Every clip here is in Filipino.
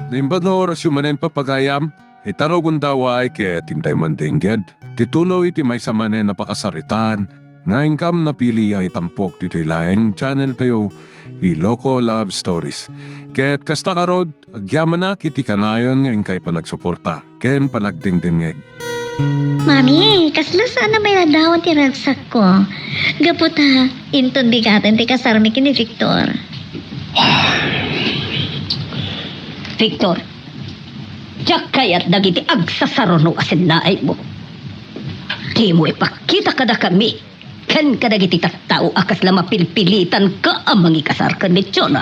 Nimbad na oras yung manen papagayam, itaro kong daway kaya tintay mandingged. Titulo iti may sa manen napakasaritan, nga income na pili ay tampok dito ilayang channel kayo, Iloco Love Stories. Kaya't kasta karod, agyaman na kiti kanayon ngayon kay panagsuporta, ken panagdingdingeg. Mami, kasla sana may nadawan ti ragsak ko. Gaputa, inton bigatan ti kasarmi kini Victor. Victor, diyak kaya't dagiti agsasarono asin naay mo. Di mo ipakita kada kami. Kan kadagiti tattao akas la mapilpilitan ka amang ikasar ka ni Chona.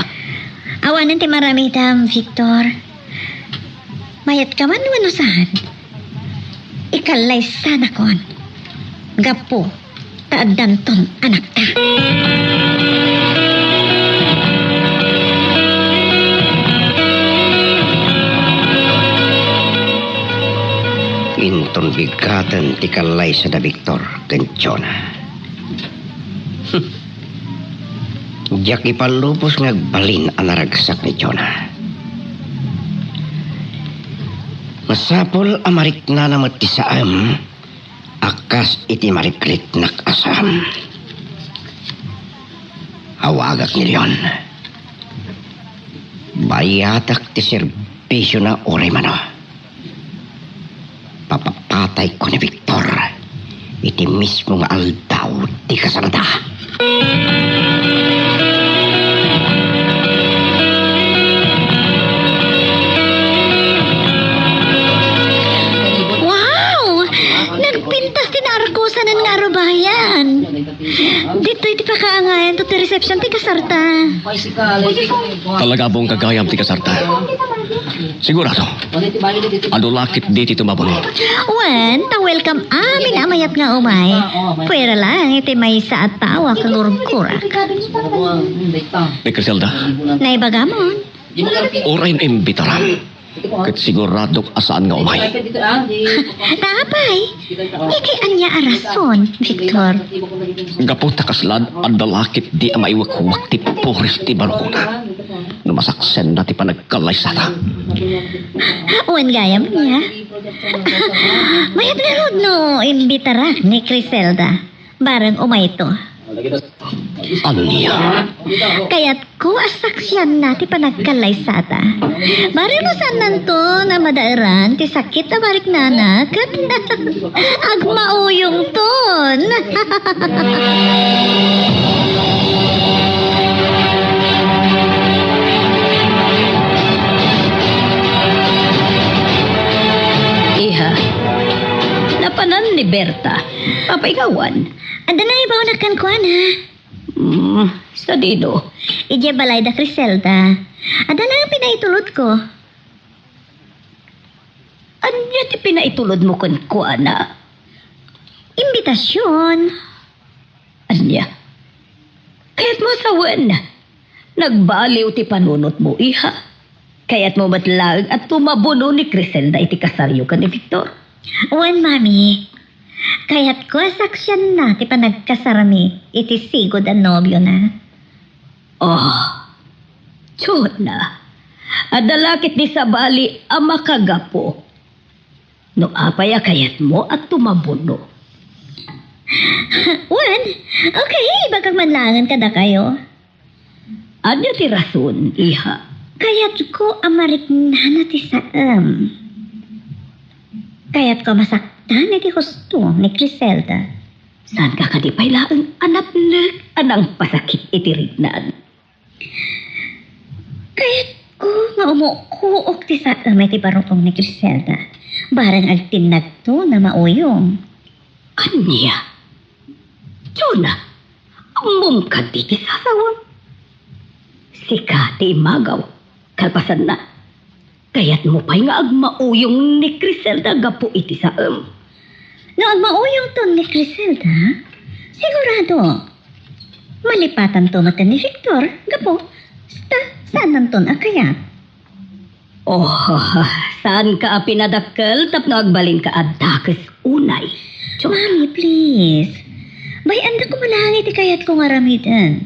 Awanan ti marami tam, Victor. Mayat ka man wanusahan. Ikalay sana kon. Gapo, taaddanton anak ta. Inton bigatan ti kalay sa da Victor ken Chona. Diyak ipalupos ngagbalin ang naragsak ni Chona. Masapol amarik na namat ti saam, akas iti mariklit nak asam. Awagak ni Leon. Bayatak ti serbisyo na oray mano. Papapatay ko ni Victor. Iti mismo nga aldaw ti kasarada. Wow! Nagpintas ti narkusan ng ngarubayan. Dito iti pakaangayan to ti reception ti kasarta. Talaga bong kagayam ti kasarta. Sigurado. Ano lakit di ti tumabunod. Wen, ta-welcome amin amayat nga umay. Pwera lang iti may sa at tawa kalurog-kurak. Ni Criselda, Naibagamon. oray na imbitaran. Kat siguradok asaan nga umay. Tapay, ikay anya arason, Victor. Gapunta kaslad, ang dalakit di ang maiwak-wak ti poris ti barukuna. Numasaksen na ti panagkalay sata. Wen gayam niya. Mayat na rod no, imbitara ni Criselda. Barang umay to. Ano niya? Kaya't ko asaksyan na ti panagkalay sata. Bari mo saan nanto na madairan ti sakit na barik nanak at agmauyong ton. Iha, napanan ni Berta. Papaigawan. Anda na ibaw na kankuan ha. Sa dido. Ije balay da Criselda. Ada na ang pinaitulod ko. Anya ti pinaitulod mo kun kuana? Imbitasyon. Anya? Kaya't mo sawan. Nagbaliw ti panunot mo, iha. Kaya't mo matlag at tumabuno ni Criselda iti kasaryo ka ni Victor. Wan, mami. Kaya't ko asaksyan na ti panagkasarami iti sigod ang nobyo na. Oh, Chona. Adalakit ni Sabali ang makagapo. No apaya kayat mo at tumabuno. Wan, okay, bagang manlangan kada kayo. Anya ti rason, iha? Kaya't ko amarik na ti saam. Kaya't ko masaktan iti husto ni Criselda. Saan ka kadipay laang anapnek anang pasakit iti rignan? Kaya't ko nga umukuok ti saam iti barutong ni Criselda. Barang agtinag to na mauyong. Anya? Chona, ang ka di ti sasawang. Sika ti imagaw, kalpasan na. Kaya't mo pa'y nga agmauyong ni Criselda gapo iti saam. No agmauyong to ni Criselda, sigurado. Malipatan to mata ni Victor, gapo. Saan nanton akayat? Oh, saan ka pinadakkel tapno agbalin ka adakes unay? Chona. Mami, please. Bayan na ko malangit kayat ko nga ramidan.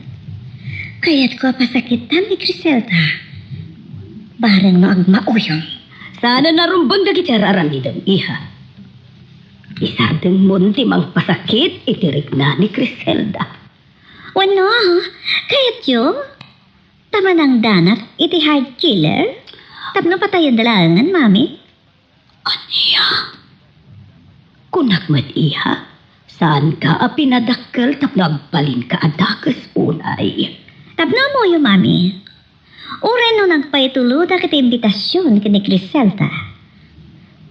Kaya't ko pasakitan ni Criselda. Bareng no agmauyong. Sana narumbang dagiti araramidang iha. Isardeng munti mang pasakit itirik na ni Criselda. Wano, kayat yo? Tama ng danat, iti hard killer? Tapno patayan dalangan, mami? Aniya? Kunakmat iha, saan ka pinadakkel tapno agbalin ka adakas unay? Tapno mo yo, mami. Uren no nagpaitulo da kiti imbitasyon kini Criselda.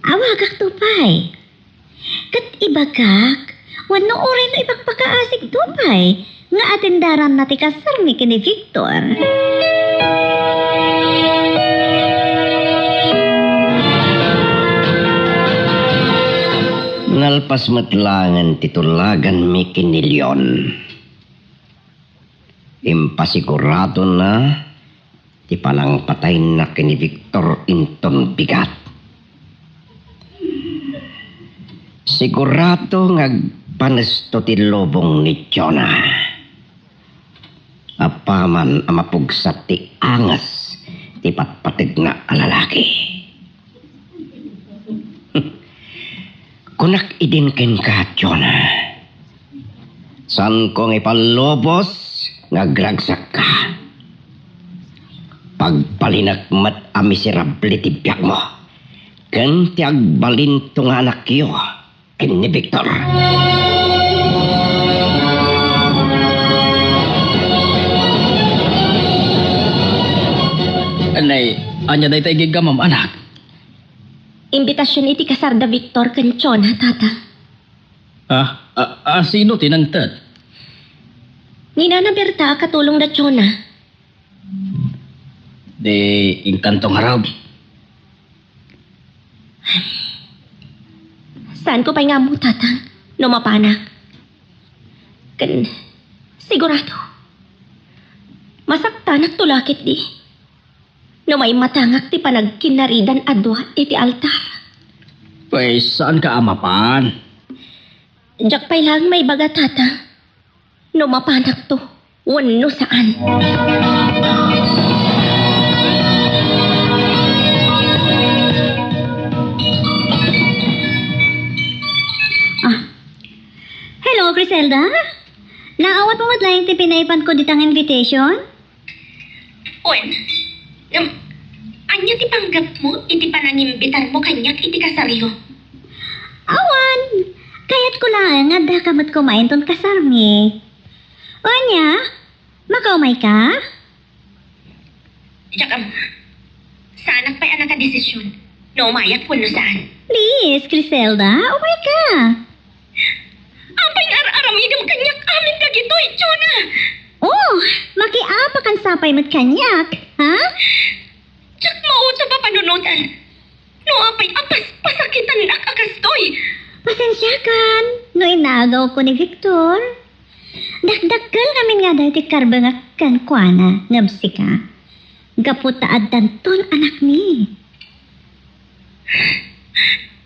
Awagak tupay. Kat ibagak, wano uren no ipagpakaasig tupay. Nga atendaran na ti kasarmi kini Victor. Ngalpas matlangan titulagan mi kinilyon. Impasigurado na ti palang patay na kini Victor inton bigat. Sigurado ngagpanesto ti lobong ni Jonah. Apaman amapugsat ti angas ti patpatig na alalaki. Kunak idin ken ka, Jonah. San kong ipalobos, ngagragsak ka. Pagpalinak mat a miserable ti biyak mo. Ken ti agbalin to nga anak yo, ken ni Victor. Anay, anya day tayo gigamam, anak. Imbitasyon iti kasarda Victor kanchon, ha, tata? Sino tinangtad? Ni Nana Berta katulong na Chona. De, inkantong harap. Saan ko pa nga mo, tatang? No mapanak. Sigurado. Masaktan at tulakit di. No may matangak ti panagkinaridan adwa iti altar. Pues, saan ka amapan? Diyak pa'y lang may baga, tatang. No mapanak to. Wano saan. Hello, Criselda? Naawat mo matlayang ti pinaipan ko ditang invitation? Oen, anya ti panggap mo, iti panangimbitar mo kanyak iti kasaryo. Awan! Kayat ko lang nga da kamot kumain ton kasarmi. O anya? Makaumay ka? Tsaka, saan pa'y anak ka desisyon? No, umayak po no saan. Please, Criselda, umay ka. Apay nga aramidam kanyak amin ka gito, Chona! Oh, makiapa kan sapay mat kanyak, ha? Tsak mauta pa panunutan. No, apay apas pasakitan na kakastoy. Pasensya kan, no inagaw ko ni Victor. Dakdakkel kami nga dahil ti karbangak kan kuana, ngabsi ka. Gaputaad danton anak mi.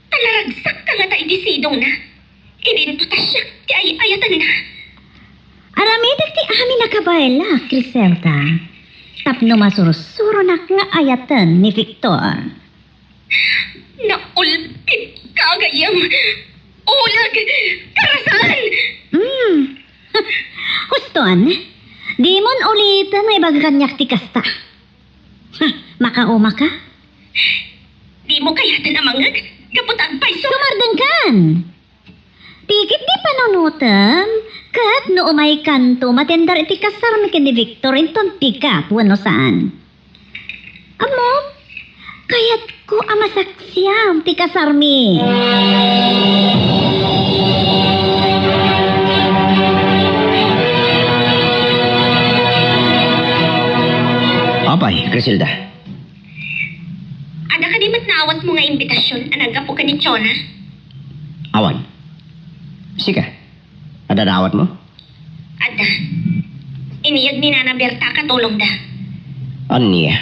Talaragsak ka nga tayo disidong na. Idinputasyak ti ayatan na. Aramidak ti amin nakabayla, Criselda. Tapno masurusuro na nga ayatan ni Victor. Naulpit ka gayam. Ulag, karasan. Huston, di mon ulitan may bagakanyak ti kasta. Makauma ka? Di mo kayatan amangag, kaputag paiso. Sumardeng kan. Tikit di panunutan. Kat no umay kanto matendar iti kasarmi ken ni Victor inton tikat wano saan. Amo, kayat ko amasaksiyam ti kasarmi. Apay, Criselda. Ada ka di mat naawat mo nga imbitasyon anagapo ka ni Chona? Awan. Sika. Ada dawat mo? Ada. Iniyag ni Nana Berta katulong da. Anya.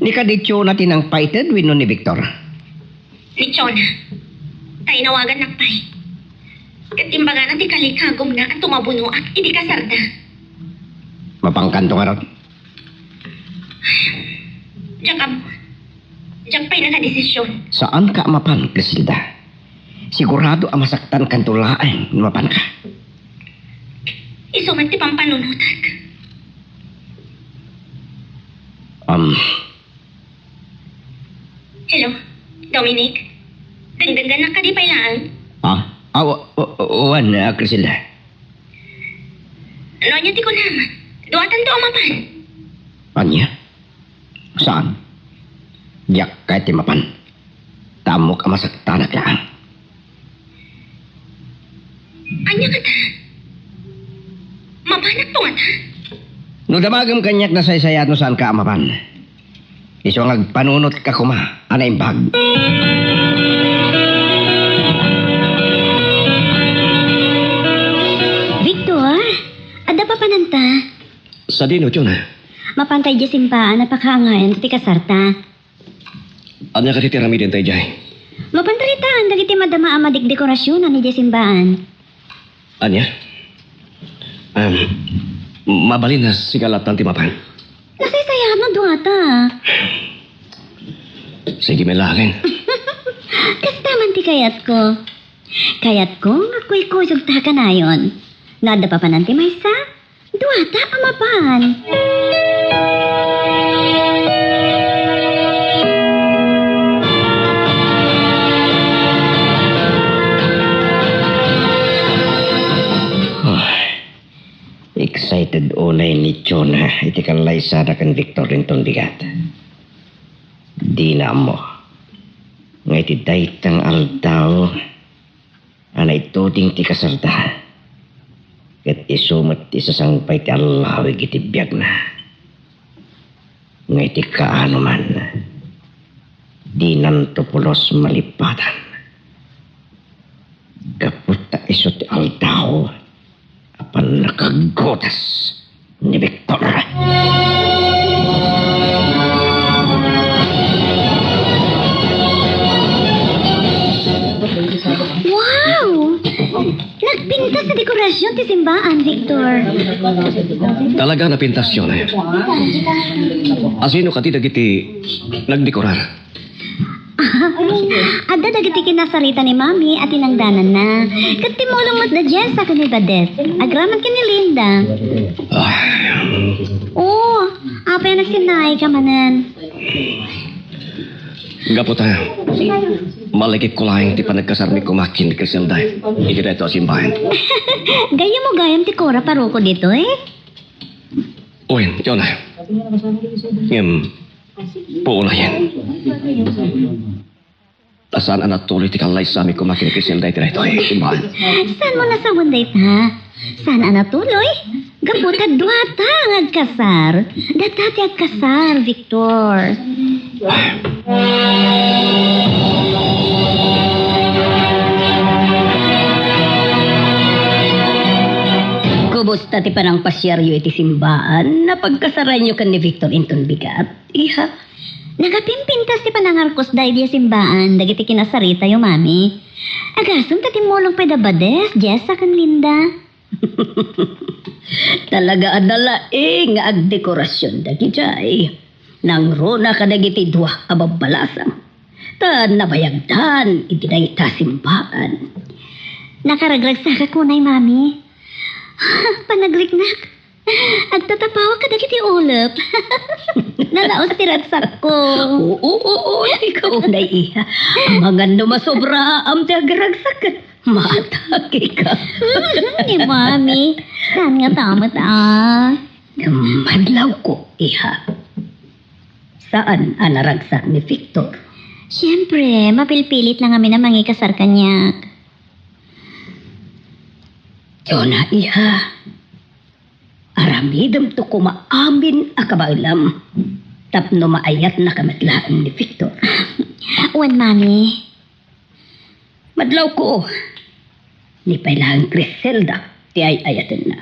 Ni kadityo natin ang paited wino ni Victor. Ni Chona. Tayo nawagan nakpay. Katimbaga na ti kalikagom na at tumabunuak iti kasarda. Mapangkanto nga ron. Diyak amo. Diyak pa'y nakadesisyon. Saan ka mapan, Griselda? Sigurado ang masaktan kang tulaan mapan ka. Isuman ti pampanunutag. Hello, Dominic? Dagdagan na ka di pailaan. Wan, Griselda. Ano niya ti ko naman? Duwatan to amapan. Anya? Saan? Diyak kahit di mapan. Tamok ang masaktan at laang. Anya ka ta? Mapanak to nga ta? No damagam kanyak na saysayat no saan ka amapan. Iso ang agpanunot ka kuma, anay bag. Victor, ada pa pananta. Sa dino, Chona. Mapantay di simpaan na pakaangayan ti kasarta. Anya ka titirami din tayo, Jay. Mapantalitaan dagiti madama amadik dekorasyon ni di simbaan. Anya? Mabalin na sigalat ng timapan. Nasaysayahan mo duwata. Sige, may langin. Kastaman ti kayat ko. Kayat ko nga ko'y kusog ta kanayon. Nada pa pananti maysa. Duwata amapan. Excited unay ni Chona iti kan laysada kan Victor Linton bigat. Di na mo. Ngay ti daytang aldaw anay tuding ti kasarda. Ket isumat ti sasangpay ti Allahwig iti biyag na. Ngay ti kaano man. Di nanto pulos malipatan. Kaputa iso ti aldaw. Apan nakagotas ni Victor. Wow! Nagpinta sa dekorasyon ti simbaan, Victor. Talaga napintas yun eh. Asino ka tidak iti nagdekorar? Ada dagiti kinasarita ni Mami at inangdanan na. Kat timulong na Jessa kani Badet. Agraman kini Linda. Oh, apa yung nagsinay ka manan? Gapo tayo. Malikip ko lang ti panagkasarmi kumakin ni Griselda. Ikita ito simbahan. Gaya mo gayam ti Cora Paroko dito eh. Uwin, yun na. Puula yan. Tasaan ang natuloy ti kalay sa amin kumakin ni Griselda ito simbahan. Saan mo nasawan day ta? Saan ang natuloy? Gapot ka duwata ang agkasar. Datati agkasar, Victor. Kumusta ti panang pasyaryo iti simbaan na pagkasaray nyo kan ni Victor Inton bigat? Iha, Nagapimpintas ti panangarkos dahi di simbaan. Dagiti kinasarita yung Mami. Agasong tatimulong pa da Bades, Jessa kan Linda. talaga adala nga agdekorasyon dagi jay. Nang rona kadagiti dua ababalasang. Ta nabayagdan iti dayta simbaan. Nakaragrag sa kakunay, Mami. Panagliknak. Agtatapawa ka dagiti ulap. Nalaos ti ragsak ko. Oo, ikaw na iha. Amangan no masobra am ti agragsak. Matake ka. Ni Mami. Saan nga tamat Madlaw ko, iha. Saan ang naragsak ni Victor? Siyempre, mapilpilit lang kami na mangikasar kanyak. Yun na, iha. Aramidam to kumaamin akabailam. Tapno maayat na kamatlaan ni Victor. Wan, Mami. Madlaw ko. Ni pailang Griselda, ti ay ayatan na.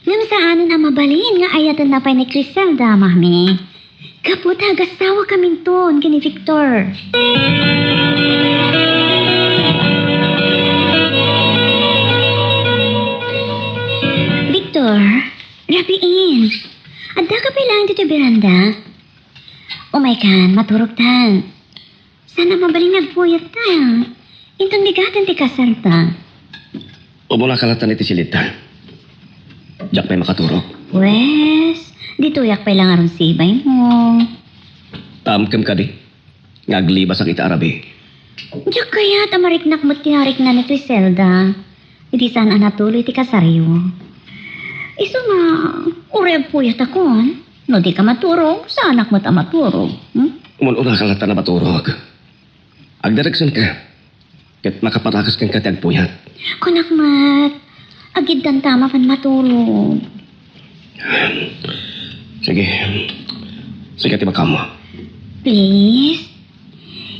Ngam saanan ang mabalin nga ayatan na pa ni Griselda, Mami. Kaput agasawa kaming ton kini Victor. Victor, rapiin. Adda ka pa lang dito beranda. Umay kan, maturog tan. Sana mabaling nagpuyat ta. Intong bigatan ti kasarta. O mula kalatan iti silita. Diyak may makaturo. Wes, dituyak pa lang aron sibay mo. Tamkem ka di. Ngaglibas ang ita arabi. Diyak kaya tamariknak mo't tinarik na ni Criselda. Hindi sana natuloy ti kasaryo. Iso na, ureb puyat ako. No di ka maturog, sa anak mo ta maturog. Umununa kalatan na maturog. Agdaragsan ka. Kat makapatakas kang katagpuyat. Kunak mat, agid dan tama pan maturog. Sige. Sige ti makamo. Please,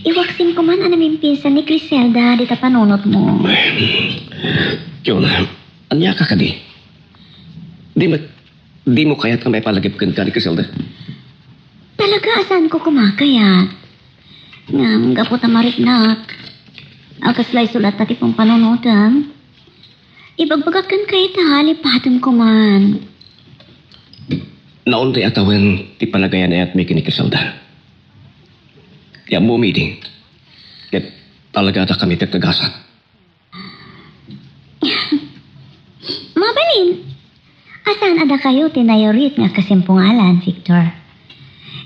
iwaksin ko man anamin pinsan ni Criselda di ta panunot mo. Yun, anya ka di. Di mo kaya't ka may palagip ka ni Criselda. Talaga asan ko kumakayat? Ngam, gapot na mariknak. Akaslay sulat tati pong panunutan. Ibagbagakan kayo tahalipatan ko man. Naon tayo atawin ti panagayan ay at may kini Criselda. Kaya mo meeting. Kat talaga ata kami tagtagasat. Mabalin, asan ada kayo tinayorit nga kasimpungalan, Victor?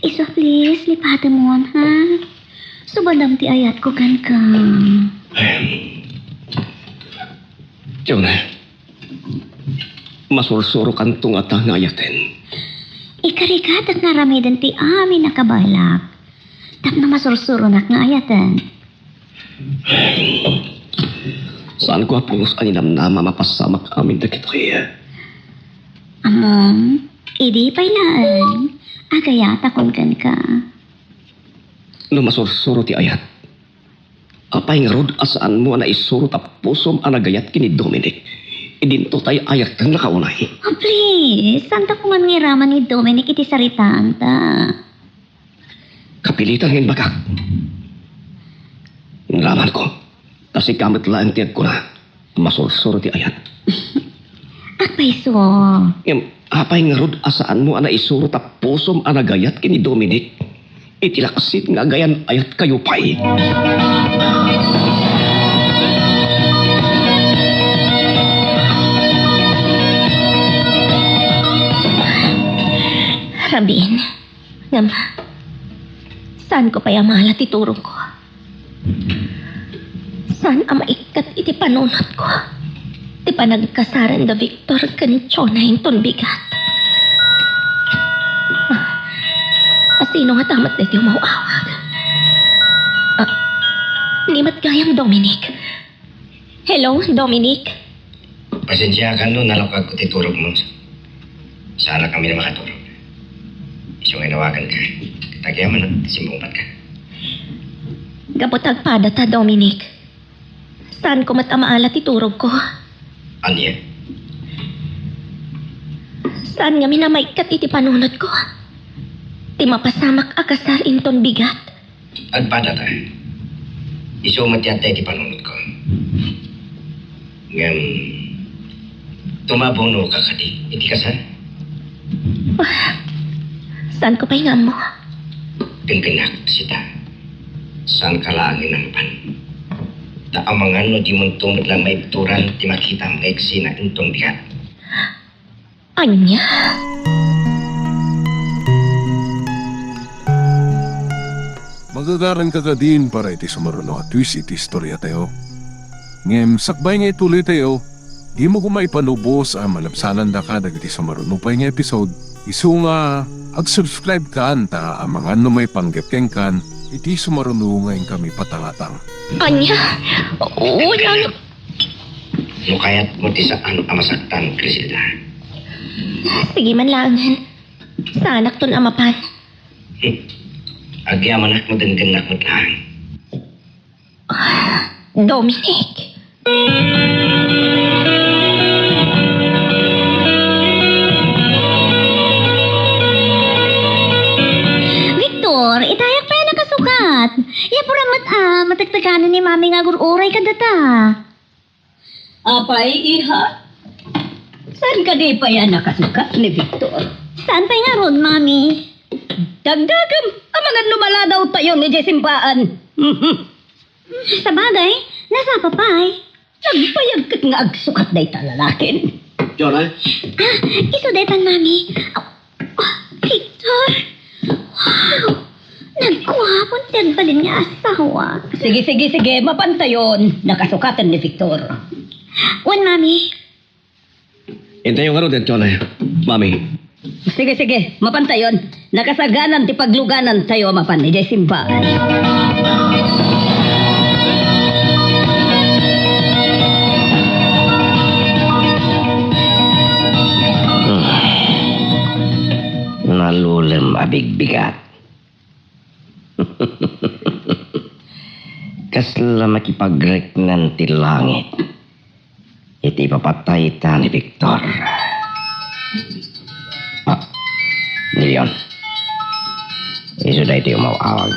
Iso please, lipatan mo ha? Subadam ti ayat ko kan ka. Yun, masursuro kan tunga nga ayatin. Ikarikat at naramidan ti amin nakabalak. Tap na masursuro nak nga ayatan. Saan ko apos aninam na mamapasamak amin na kito kaya? Among, idi pailaan. Agayata kung kan ka. No masursuro ti ayat. Apay nga rod asaan mo na isuro tapusom anagayat kini Dominic. Idinto tayo ayat kang nakaunay. Oh, please. Santa ko man ngiraman ni Dominic iti saritaan ta. Kapilitan ngin bagak. Ngalaman ko. Kasi kamit lang tiyag ko na. Masursuro ti ayat. Apay so. Apay nga rod asaan mo ana isuro tapusom anagayat kini Dominic. Itilakasit nga gayan ayat kayo pa'y. Rabin, ngam, saan ko pa yamala titurong ko? Saan ang maikat iti panunot ko? Ti panagkasaran da Victor kanitsona hinton bigat. Asino nga tamat na iti umawawag? Nimat gayang Dominic. Hello, Dominic? Pasensya ka no, nalakag ko titurog mo. Sana kami na makaturog. Isang inawagan ka. Tagyaman at simbungpat ka. Gabotag pada ta, Dominic. Saan ko matamaala titurog ko? Anya? Saan nga minamaikat iti panunod ko? Ti mapasamak akasar inton bigat. Agpada ta. Isumat yata iti panunod ko. Ngam, tumabono ka kadi. Iti kasal? Saan ko pahingan mo? Genggenak sita. Saan kalangin ang pan. Taamangan no di mong tumad lang may turan ti makita ang eksina intong bigat. Anya? Magagaran ka din para iti sumaruno at twist iti istorya tayo. Ngem, sakbay nga ituloy tayo. Di mo kumay panubos ang malabsanan da ka dagiti sumaruno pa nga episode. Isu nga, ag-subscribe ka anta ang mga may panggapkeng kan iti sumaruno ngayon kami patangatang. Anya? Unang... No kaya't mo ti saan amasaktan, Criselda. Sige man langan. Sa anak ton amapan. Agyaman mo din ganak mo lang. Dominic. Victor, itayak pa yan nakasukat. Yapuramat matagtaganan ni mami nga gururay ka data. Apay, iha. Saan ka di pa yan nakasukat ni Victor? Saan pa nga ron, mami? Dagdagam, amangan lumala daw tayo ni Jesimpaan. Sa bagay, nasa papay. Nagpayag kat nga agsukat day talalakin. Jonah? Isudetan, mami. Victor! Wow! Nagkuhapon tiyag pa din nga asawa. Sige, mapantayon. Nakasukatan ni Victor. Wan, mami. Hintayo nga rin, Jonah. Mami. Sige, mapantayon. Nakasaganan ti pagluganan tayo mapan ni Jesimpaan. Nalulem abig-bigat. Kasla makipagrek ng ti langit. Iti papatay ta ni Victor. Leon. Iso da iti umawawag.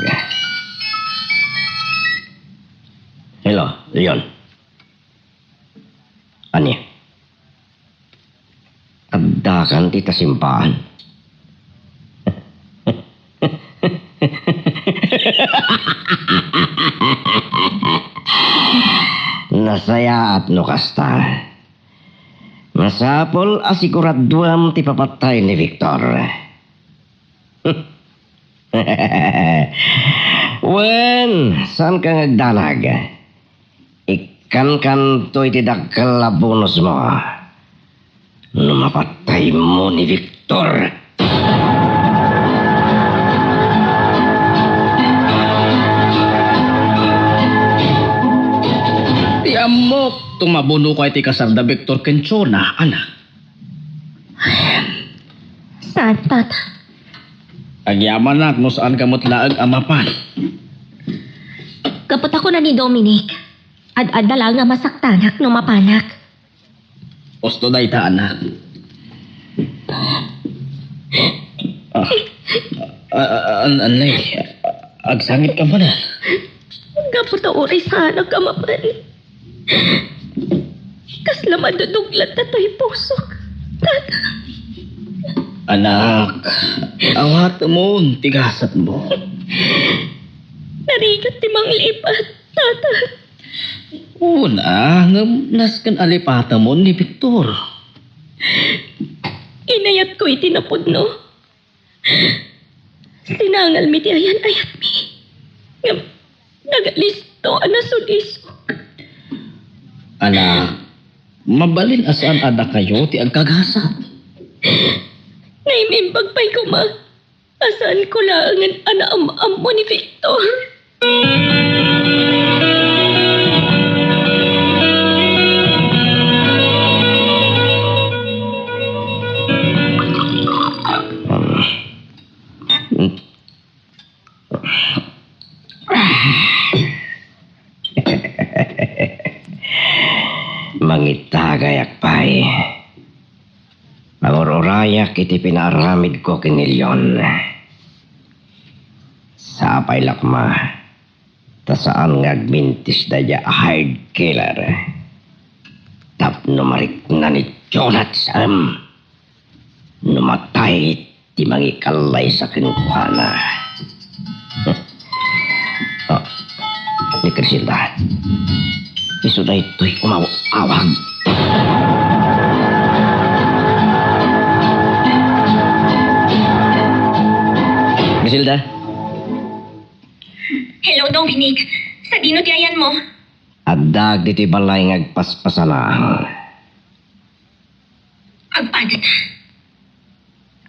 Hello, Leon. Anya? Addakan ti tasimbahan. Nasaya at no kasta. Masapol asiguraduam ti papatay ni Victor. Wen, saan ka nagdanag? Ikan kanto iti dakkel bonus mo. Lumapatay mo ni Victor. Ti amok, tumabuno ko iti kasarda Victor Kenchona, anak. Saan, tata? Agyaman nak, no saan kamot laag amapan. Kapot ako na ni Dominic. Ad-adala nga masaktanak no mapanak. Osto day ta, anak. Anay, agsangit ka ba na? Kapot ako rin sa anak kamapan. Kasla maduduglat na to'y pusok. Tata. Anak, awat mo, tigasat mo. Narigat ti mang lipat, tata. Una, naskan alipata mo ni Victor. Inayat ko itinapod, no? Sinangal mi ti ayan ayat mi. Nagalisto, anasulis. Anak, mabalin asaan ada kayo ti agkagasat. Naimimbag pa'y ko ma. Asan ko lang ang anaam mo ni Victor. Mangitagayak pa'y. Mangororayak iti pinaramid ko kinilyon. Sapay lakma. Tasaan ngagmintis da ya hard killer. Tapno marik na ni Jonathan. Numatay ti mangikalay sa kinukuhana. Oh, ni Crisilda. Iso na ito'y umawag. Crisilda? Hello, Dominic. Sa dino ti ayan mo? Addag diti balay ngagpaspasana. Agpadat.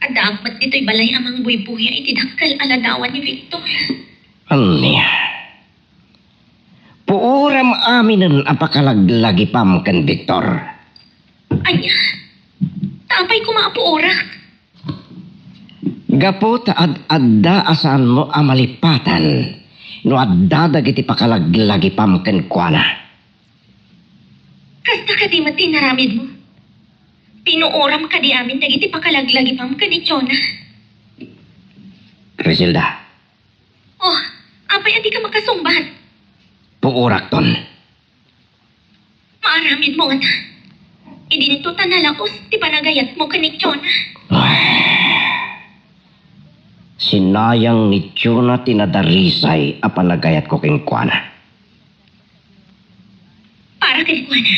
Adagpat dito'y balay amang buy-buya iti dakkel aladawan ni Victor. Anya? Puuram aminen apakalaglagi pam ken Victor. Anya, tapay ko maapuorak. Gapo ta adda asan mo amalipatan. No adda dagiti pakalaglagi pam ken kuana. Kasta ka di mati naramid mo. Pinuoram ka di amin dagiti pakalaglagi pam ka ni Chona. Crisilda, Oh, apay adi ka makasumbat. puurak ton. Maaramid mo nga na. Idinito tanalakos ti panagayat mo ka ni Chona. Sinayang ni Chona tinadarisay apan nagayat ko king kuana. Para kay Juana.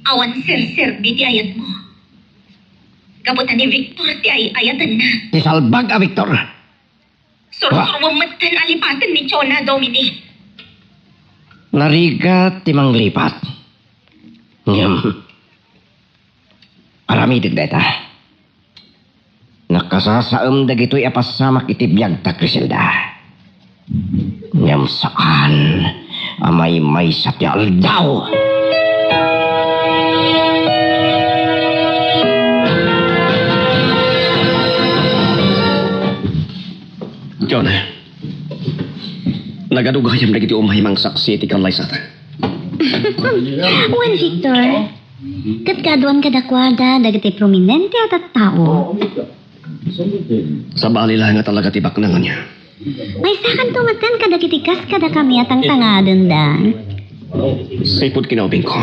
Awan sir di ayat mo. Kabutan ni Victor ti ay ayatan na. Tisalbag Victor. Sursurwang matan alipatan ni Chona, Dominic. Narigat timang lipat. Ngam. Aramidig deta. Nakasasaam dagito'y apasamak itibiyag ta Criselda. Ngam saan amay sa tialdaw. John, nagadugayam na giti umahimang saksi ti kalaysat. Wan, Victor. Katkaduan kadakwada, dagiti prominente at tao. Sa balila nga talaga ti baknangan niya. May sakan tumatan kadagiti kas kada kami atang tangadon da. Sipod kinaubing ko.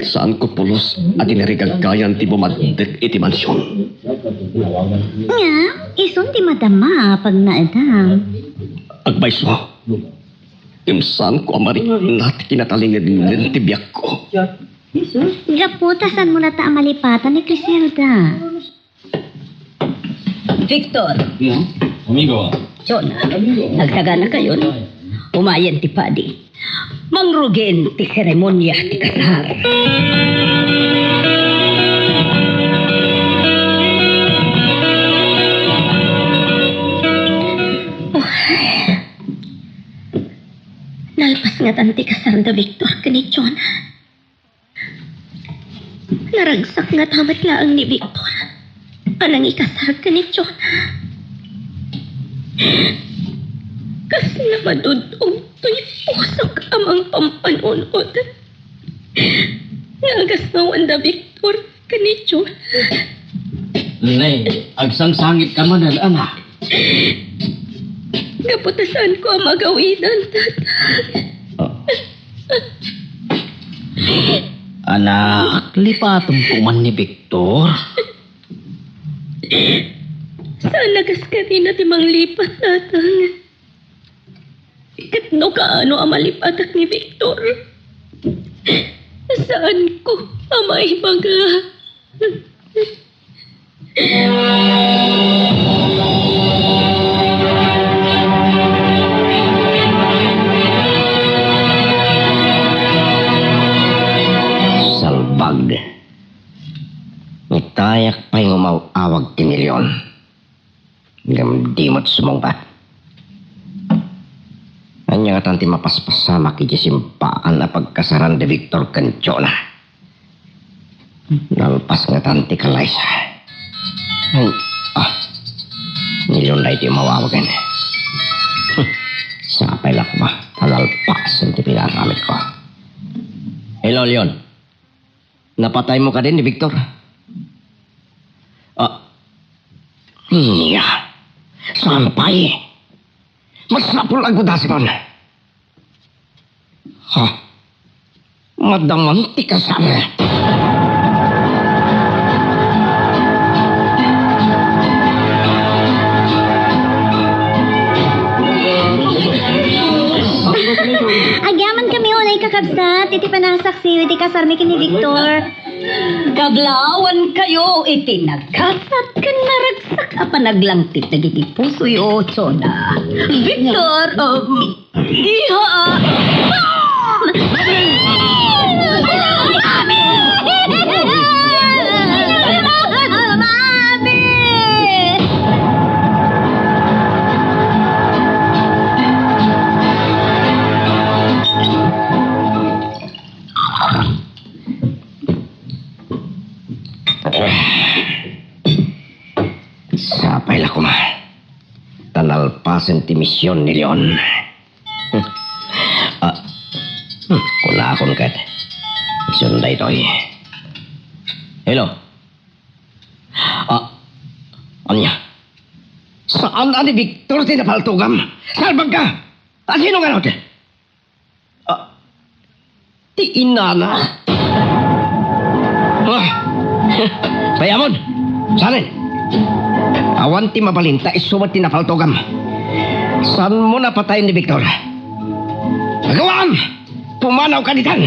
Saan ko pulos at inarigagayan ti bumadek iti mansyon. Nga, isun ti madama pag naadam. Agbayso, saan ko amari nati kinatalingin ng tibiyak ko. Gaputasan mo na ta amalipatan ni Criselda. Victor. Chona, nagtaga na kayo. Umayan ti padi. Mangrugin ti seremonya ti kasar. Nalpas nga tanti kasar da Victor kani Chona. Naragsak nga tamat laang ni Victor. Anang ikasar kani Chona. Kas na madudong to'y pusok amang pampanunod. Ngagas na wanda Victor kani Chona. Lay, agsangsangit ka man anak. Kaputasan ko ang magawinan, Anak, lipatong ko man ni Victor. Saan nagas ka rin natin manglipat natang? Ikatno kaano ang malipatak ni Victor? Saan ko ang maibaga? Salbag. Itayak pa'y umawawag tinilyon. Gamdimot sumungbat. Anya nga tanti mapaspasama kiti simpaan na pagkasaran de Victor Canchona. Nalpas nga tanti kalaysa. Ay, nilyon na iti mawawagan. Sapay lang ba? Talalpas ang tipinaramit ko. Hello, Leon. Napatay mo ka din ni Victor? Niya. Sampay. Masapul ang gudasimon. Ha? Madamanti ka sana. Agyaman kami ulay kakabsat, iti panangsaksi, iti kasarmi kini Victor. Kablawan kayo, itinagkasat ka naragsak apa naglangtit nagiging puso yung Chona. Victor, iha! Sapay lang kuma. Tanalpasan ti misyon ni Leon. Kunakon kat. Isunday to'y. Hello. Anya? Saan na ni Victor tinapaltugam? Salbag ka! Sino nga natin? Ti inana. Bayamon! Sanin! Awan ti mabalinta isuwat ti napaltogam. Saan mo napatayin ni Victor? Agawaan! Pumanaw ka ditan!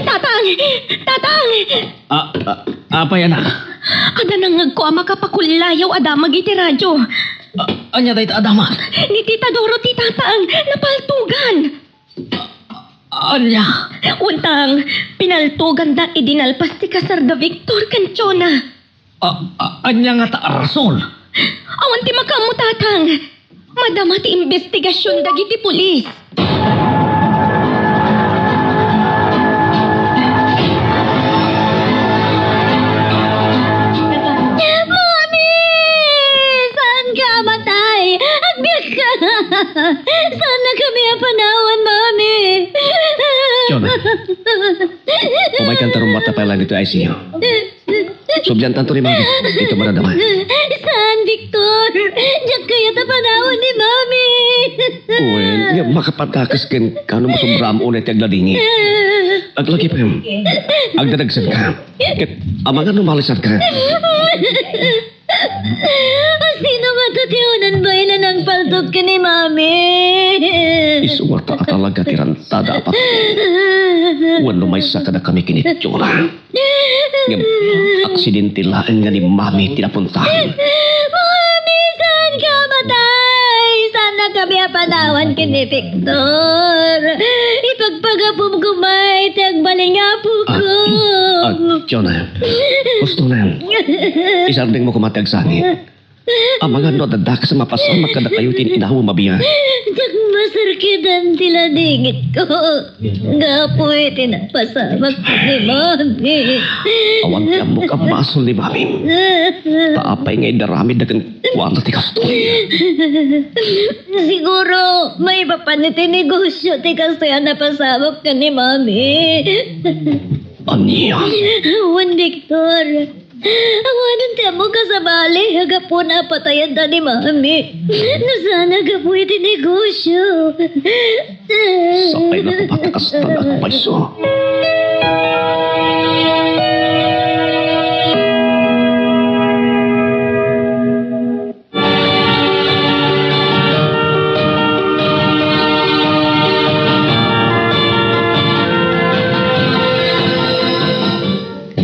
Tatang! Tatang! Apa yan na? Ada nangag ko ang makapakulayaw adamag iti radyo. Anya dahit adama? Ni Tita Dorothy tatang napaltugan. Anya? Untang, pinaltugan da idinalpas ti Kasarga Victor Canchona. Anya nga ta rason? Awan ti makamu tatang. Madama ti investigasyon dagiti pulis. Mami! Saan ka matay? Agbiyak ka! Saan na kami ang panawan, Mami? Chona. Umay kan tarong bata pa lang dito ICU. Subyan tanto ni Mami. Ito maradama. Saan, Victor? Diyak kaya tapanawan ni Mami. Well, nga makapatakas ken kano mo sobrang ulit yung ladingi. Aglagi pa yun. Agdadagsan ka. Ket amangan numalisan ka. Sino matutiunan ba ina ng paltok ka ni Mami? Isuwata at talaga tirantada apat. Wano may saka na kami kinitsura. Nga aksidente lang nga ni Mami tinapuntahan. Mami, saan ka matay? Saan na kami apanawan ka ni Victor? Ipagpagapom kumay, tagbalingapo ko. Jonah, gusto na yan. Isarding mo kumatag sangit. Ang mga no dadak sa mapasamak kada kayo tininaw mabiya. Diyak masarkidan tila dingit ko. Gapoy tinapasamak ko ni Mami. Awan ka mo ka masol ni Mami. Taapay ngay darami dagan wala ti kastoy. Siguro may papaniti negosyo ti kasi napasamak ka ni Mami. Anya? Juan Victor, awanan ti mo kasabali, hagapo na patayan ta ni Mami. Nasana hagapo iti negosyo. Sapay na patakas tanda paiso.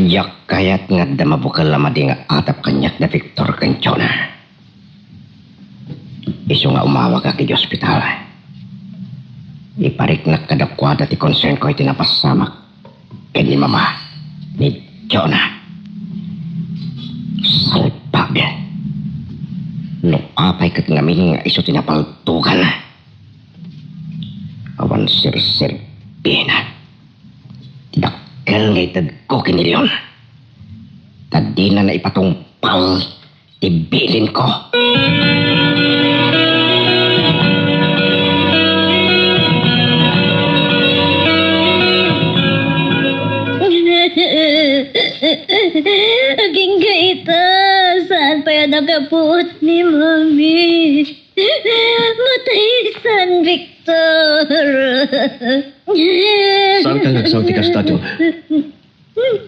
Yak kayat nga da mabukal lamadi nga atap kanyak da Victor Canchona. Iso nga umawag ka kiti ospital. Iparik na kadakwada ti concern ko iti napasamak. Kaya ni mama, ni Jonah. Salpag. No apay kat ngamin nga iso tinapaltugan. Awan sir-sir pina. Dakkel nga itad ko kinilyon. Tadi na ipatungpal tibilin ko. Aging gaita, saan pa yan nakaput ni Mami? Matay San Victor. Saan ka nagsaw ti kastadyo?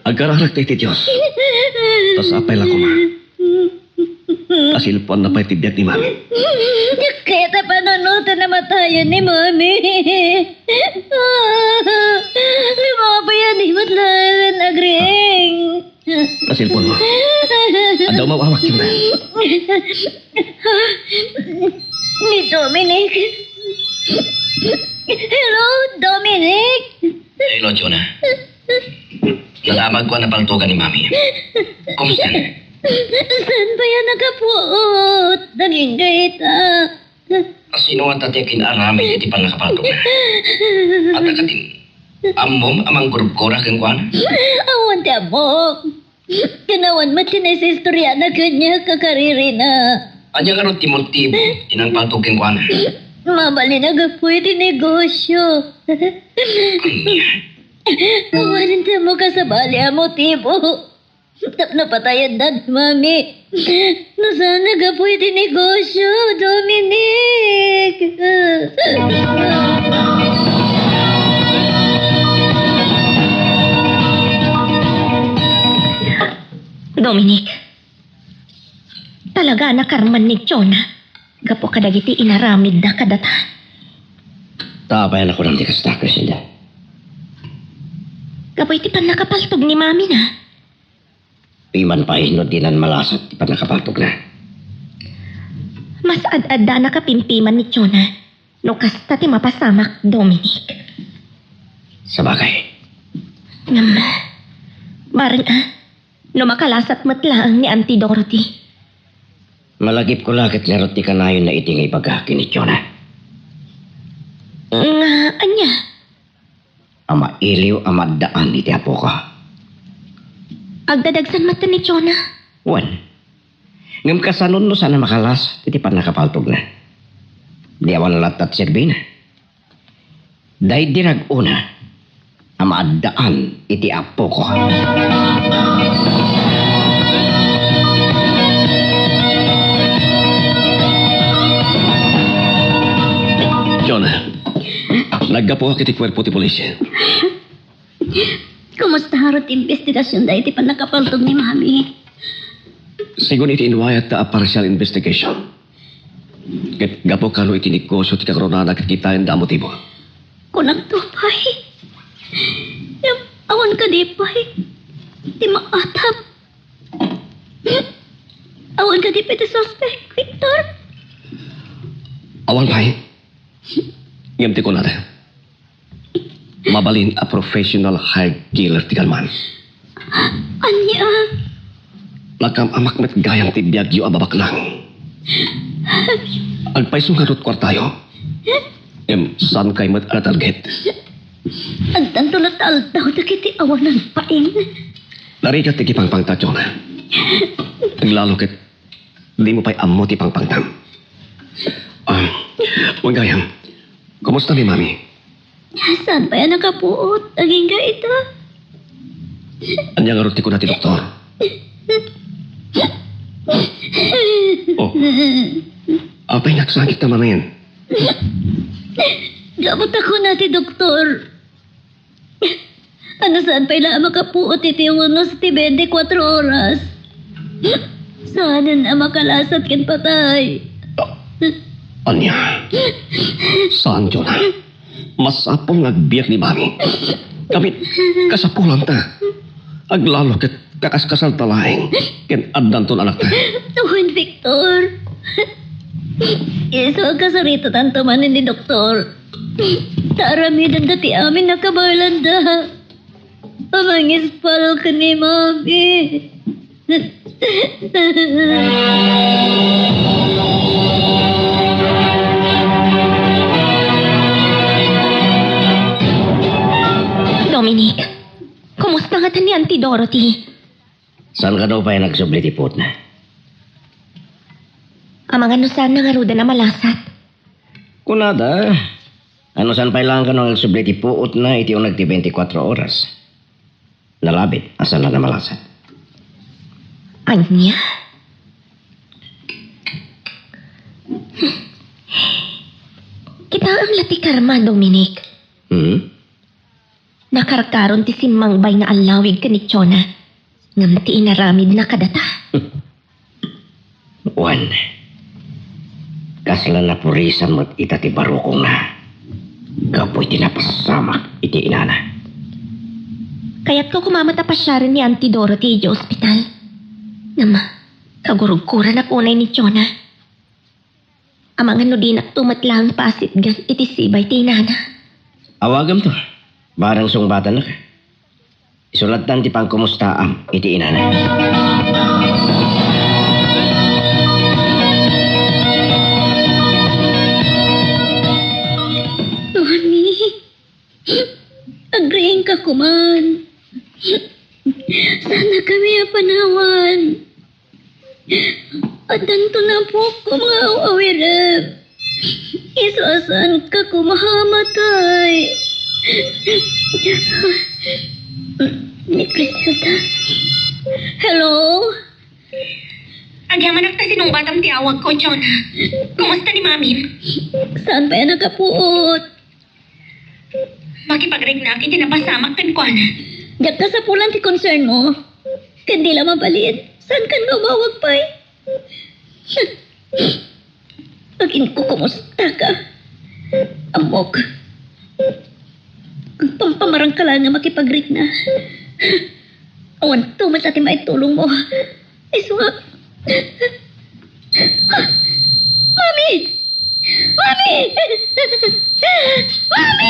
Agkararak tayo ti Diyos. Tas apay lang ko ma. Asilpon na pa'y tibiyag ni Mami. Kaya ta panonood na matayan ni Mami. Lima pa yan, himat lang agring. Asilpon mo. Adaw mawawak yun na. Ni Dominic. Hello, Dominic. Hello, Jonah. Nalamag ko na paltugan ni Mami. Kumusta na? Saan ba yan nakapuot? Naging gaita. Sino ang tatiyakin arami iti pang nakapaltugan? At nakatin, amom amang gurugkora kang kuwan? Awan ti amok. Kanawan matinay sa istorya na kanya kakariri na. Anya nga ron timotibo, inang paltugan kuwan. Mabali na gapoy ti negosyo. Awanin ti mo kasabali ang motibo. Tap na patayan na, Mami. Nasaan nagapoy di negosyo, Dominic? Dominic, talaga nakarman ni Chona. Gapo kadagiti inaramid na kadata. Tapayan ako ng tikas-takas sila. Gapo iti pan nakapaltog ni mami na. Piman pa hinod dinan malasat, di pa nakapatog na. Mas ad-adda nakapimpiman ni Chona. No kasta ti mapasamak, Dominic. Sa bagay, Barang no makalasat matlaang ni Auntie Dorothy. malagip ko lakit nga roti kanayon na iti nga ibagaki ni Chona. Nga, anya? Ama iliw amadaan iti apo ko. Agdadagsan mata ni Chona. Wan. Ngam kasanon no sana makalas, iti pa nakapaltog na. Di awan latat serbina. Dahil dirag una, amadaan iti apo ko. Jonah, naggapo ka ti kwerpo ti polisya. Kumusta harot investigasyon dahil ti pa nakapaltog ni mami? Sigun iti inwayat ta a partial investigation. Ket gapo kano iti negosyo ti kagrona nagkikitain da motibo. Kunang tupay. Awan ka di pay. Di maatab. Awan ka di pwede suspect, Victor. Awan pa'y. Ngam ti ko na mabalin a professional hire killer ti kalman. Anya? Nakam amak met gayang ti biyagyo a babaklang. Agpaiso nga rot kwartayo. San kay met a target. Agtantulat-al daw dakiti awan ng paing. Narikat ti kipangpang ta, Jonah. Naglalo ket di mo pa'y amo ti pangpangtam. Manggayang, kumusta ni Mami? Saan pa yan nakapuot? Aging ka ito? Anya nga ruti ko na ti doktor. Oh, apay nagsakit na mama yan. Gamot ako na ti doktor. Ano saan pa ila makapuot iti yung unos ti 24 oras? Sana na makalasat kin patay. Anya, saan Jonah? Masapong nagbiyak ni Mami. Kapit kasapulan ta. Aglalo ket kakaskasal talaing. Ken addan ton anak ta. Tuhan, Victor. Iso ang kasarita tanto man ni doktor. Taramidan dati amin nakabalanda. Amangispal ka ni Mami. Dominic, kumusta nga ni Auntie Dorothy? Saan ka daw pa yung nagsublitipot na? Amang ano saan nga ruda na malasat? Kunada. Ano saan pa ilang ka nang nagsublitipuot na iti yung nagti 24 oras? Nalabit, asan na namalasat? Anya? Kita ang latikarma, Dominic. Nakarkaron ti simangbay na alawig ka ni Chona. Ngam ti inaramid na kadata. Juan, kasla na purisan mo't ita ti barukong na. Kapoy tinapasamak iti inana. Kaya't ko kumamata pa siya rin ni Auntie Dorothy di ospital. Nama, kagurugkuran na kunay ni Chona. Amang ano din at tumatlang pasit gan iti sibay ti inana. Awagam to. Barang sungbatan na ka. Isulatan ti pang kumustaam iti inana. Mami, agreeing ka kuman. Sana kami panawan. At tanto na po kumawawirap. Isasan ka kumahamatay. Ni Criselda. Hello? Agyaman nakta sinong batang tiawag ko, Jonah. Kumusta ni Mami? Saan pa yan nakapuot? Makipag-reg na kiti napasamak kan ko na. Diyak ka sa pulang ti concern mo. Kandi lang mabalid. Saan ka nga umawag pa eh? Pagin ko kumusta ka. Amok. Ang pampamarang ka lang nga makipag-reg na. Awan tumat ating maitulong mo. Iso nga. Mami! Mami! Mami!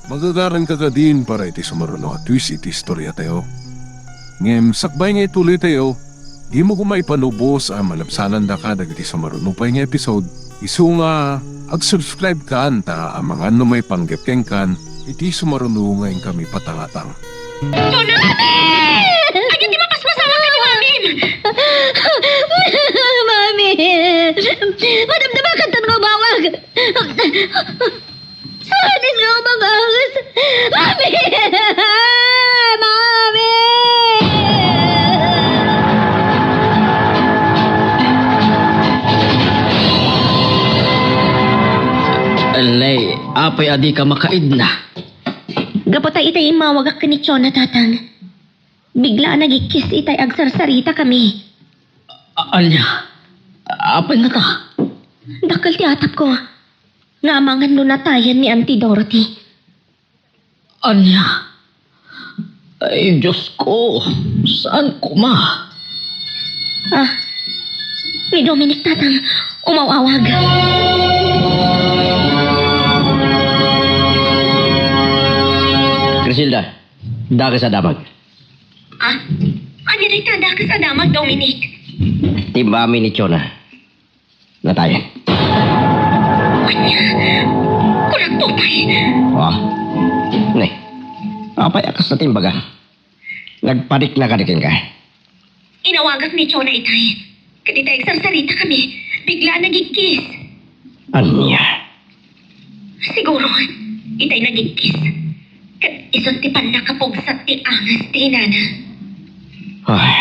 Magagaran ka din para iti sumaruno at twist iti istorya tayo. Ngem, sakbay nga ituloy tayo, di mo kumay panubos ang malapsanan da ka dagiti sumaruno pa nga episode. Isu nga, ag-subscribe ka anta ang mga ano may panggepkeng kan, iti sumaruno ngayon kami patangatang. Jonah! Agad di mapaspasamak ka ni Mami! Mami! Madamdamakan tan nga umawag! Saanin nga umangawas! Mami! Mami! Alay, apay adi ka makaid na. Gapatay itay imawag ak ni Chona tatang. Bigla nagikis itay agsarsarita kami. Alya, apay nga ta. Dakal ti atap ko. Namangan lunatayan ni Auntie Dorothy. Alya, ay Diyos ko, saan ko ma? Ah, ni Dominic tatang umawawag. Griselda, daka sa damag. Ah, ano rin tada ka sa damag, Dominic? Timbami ni Chona. Natayan. Kurang tupay. Oh. Ne. Apay akas na timbaga. Nagpadik na kadikin ka. Inawagak ni Chona itay. Kaditay agsarsarita kami. Bigla nagikis. Anya. Siguro, itay nagikis. Kat isang tipan nakapugsat ti angas ti inana. Ay.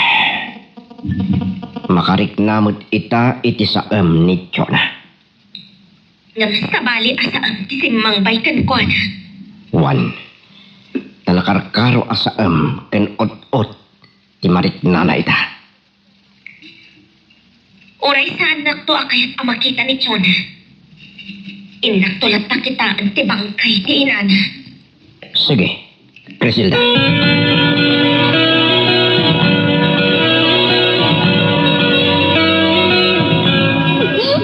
Makarik namot ita iti saem ni Chona. Ngam sabali asaam ti simmang baykan ko na. One. Talakarkaro asaem ken ot-ot ti marik nana ita. Oray saan nakto akayat amakita ni Chona. Inaktulat na kita ang tibangkay ti inana. Sige. Griselda.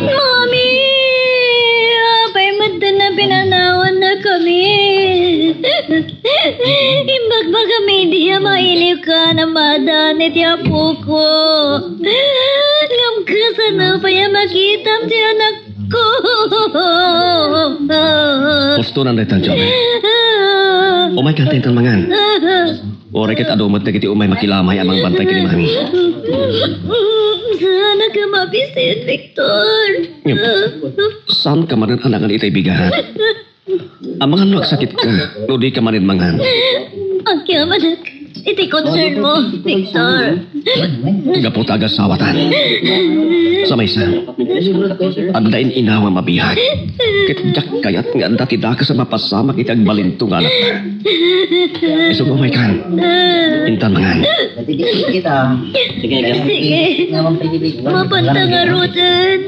Mami! Apay mata na pinanawan na kami. Imbag ba kami diya mailiw ka na madanit ya po ko. Ngam ka sana pa ya makitam si anak ko. Gusto na rin John. Umay kantin kan mangan. Oray ket adumat na kiti umay makilamay amang bantay kini mami. Sana ka mabisit, Victor. Saan ka manin anangan itay bigahan? Amangan mo sakit ka, no di ka manin mangan. Ang kiamanak, iti concern mo, Victor. Gapot aga sawatan. Sa maysa, andain inawa mabihag. Kitjak kayat nga anda tidak ka sa mapasamak itag balintong anak na. Isong umay kan, intan mangan. Sige, mapanta nga rutan.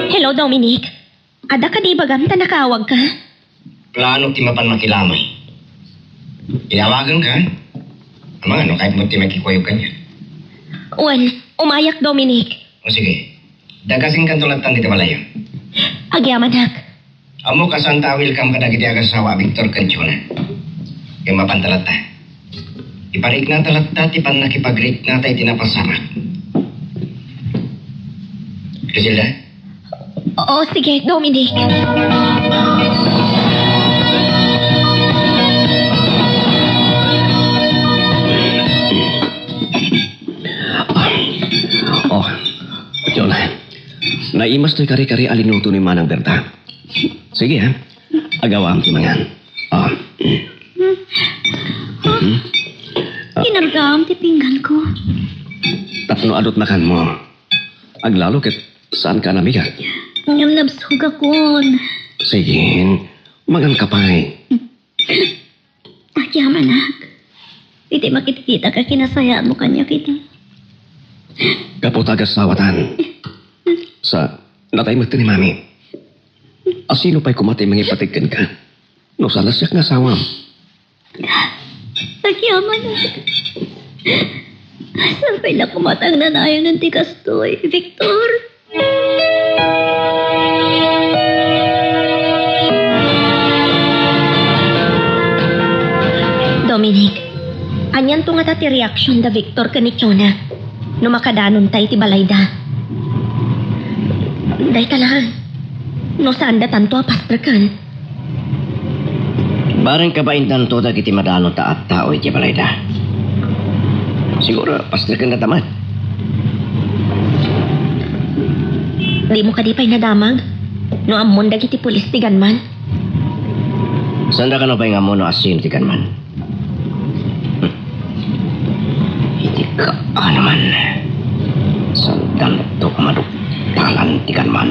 Hello, Dominic. Ada ka di bagam ta nakawag ka? Plano ti mapan makilamay. Ilawagan ka? Amang ano kahit mo ti makikuyog ka niya. Wan, umayak, Dominic. O sige. Dagasing kan tulatan dito malayo. Agyamanak. Amo kasan tawil kam kadagiti agasawa Victor Canchona. Kaya mapantalata. Iparik na talata ti pan nakipagrik na tayo tinapasamak. Griselda? Oo, sige, Dominic. Naimas to'y kari-kari alinuto ni Manang Berta. Sige ha, agawam ti mangan. Oh. Kinargam ti pinggan ko. Tapno adot makan mo. Aglalo ket saan ka namigat? Ngam nabsog akon. Sige, magan ka pa'y. Yaman nak. Iti makikita ka kinasayaan mo kanya kita. Kapot agasawatan. Sa natay mo ni Mami. Asino pa'y kumatay mangipatikin ka? No salasyak nga sawam. Yaman nak. Saan pa'y nakumatang nanayon ng tikastoy, Victor? Dominic, anyan to nga ti reaction da Victor ka ni Chona. No makadanon tayo ti balayda. Day talaga. No saan da tanto apastrakan. Barang kabaindan to dagiti madano ta at tao iti balayda. Siguro pastrikan na tamat. Di mo kadipay nadamag. No amon dagiti pulis ti ganman. Sanda ka na pa'y nga mo no asin ti kanman. Hindi ka naman. Sandan to kamaduktalan ti kanman.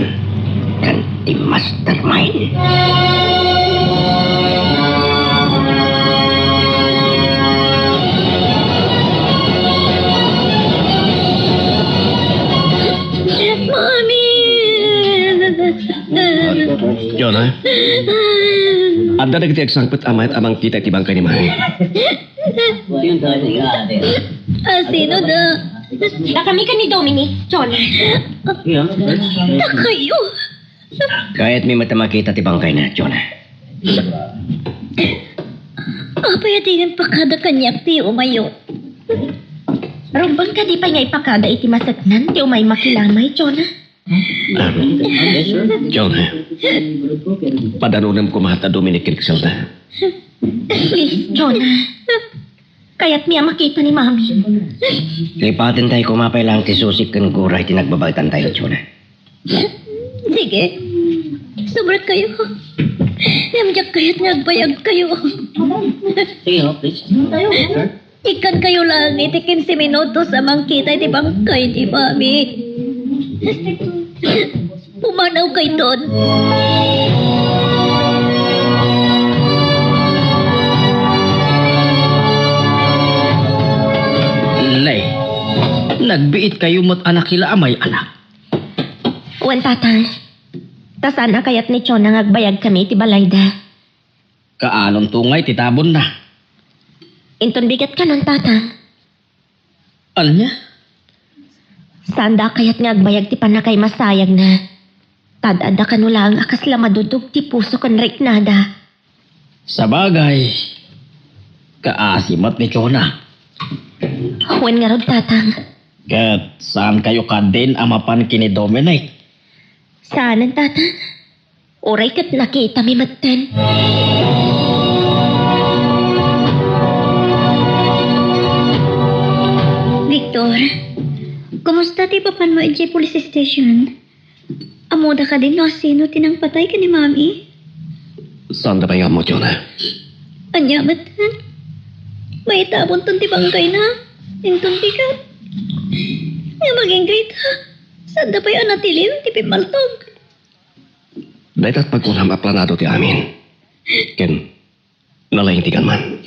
Kan ti mastermind. Mami! Yun ha? Anda na kiti agsangpet amayat amang kita ti bangkay ni Mami. Sino da? Nakami ka ni Dominic, Chona. Na kayo? Kahit may matamakita ti bangkay na, Jonah. Apay atingan pakada kanyak ti umayo. Rumbang ka di pa nga ipakada iti masaknan ti umay makilamay, Chona. John, padanunan ko mahata Dominic Kirkselda. Please, Chona. Kaya't miya makita ni Mami. Lipatin tayo kumapay lang ti susik kan guray ti nagbabaitan tayo, Jonah. Sige. Sobrat kayo. Namjak kaya't nagbayag kayo. Ikan kayo lang iti 15 minutos amang kita iti bangkay ni Mami. Pumanaw kay doon. Lay, nagbiit kayo mo't anak kila amay anak. Wan tatang. Tasana kayat ni Chona ngagbayag kami ti balayda. Kaanon tungay titabon na. Inton bigat ka nun tatang. Anya? Sanda kayat ngagbayag ti panakay masayag na. Tadada ka no lang akas lamadudog ti puso kan reknada. Sa bagay, kaasimat ni Chona. Wan nga rod tatang. Kat saan kayo kadin amapan kini Dominic? Saanan tatang? Oray kat nakita mi matten. Victor, kumusta ti papan mo iti police station? Amoda ka din no sino tinang patay ka ni Mami? Saan na pa mo, Jonah? Anya matan? May tabon ton ti bangkay na. Inton ti ka. Nga maging great ha. Sanda pa yung anatilim ti pimaltog. Dahil at pagkunam aplanado ti amin. Ken, nalayang tigan man.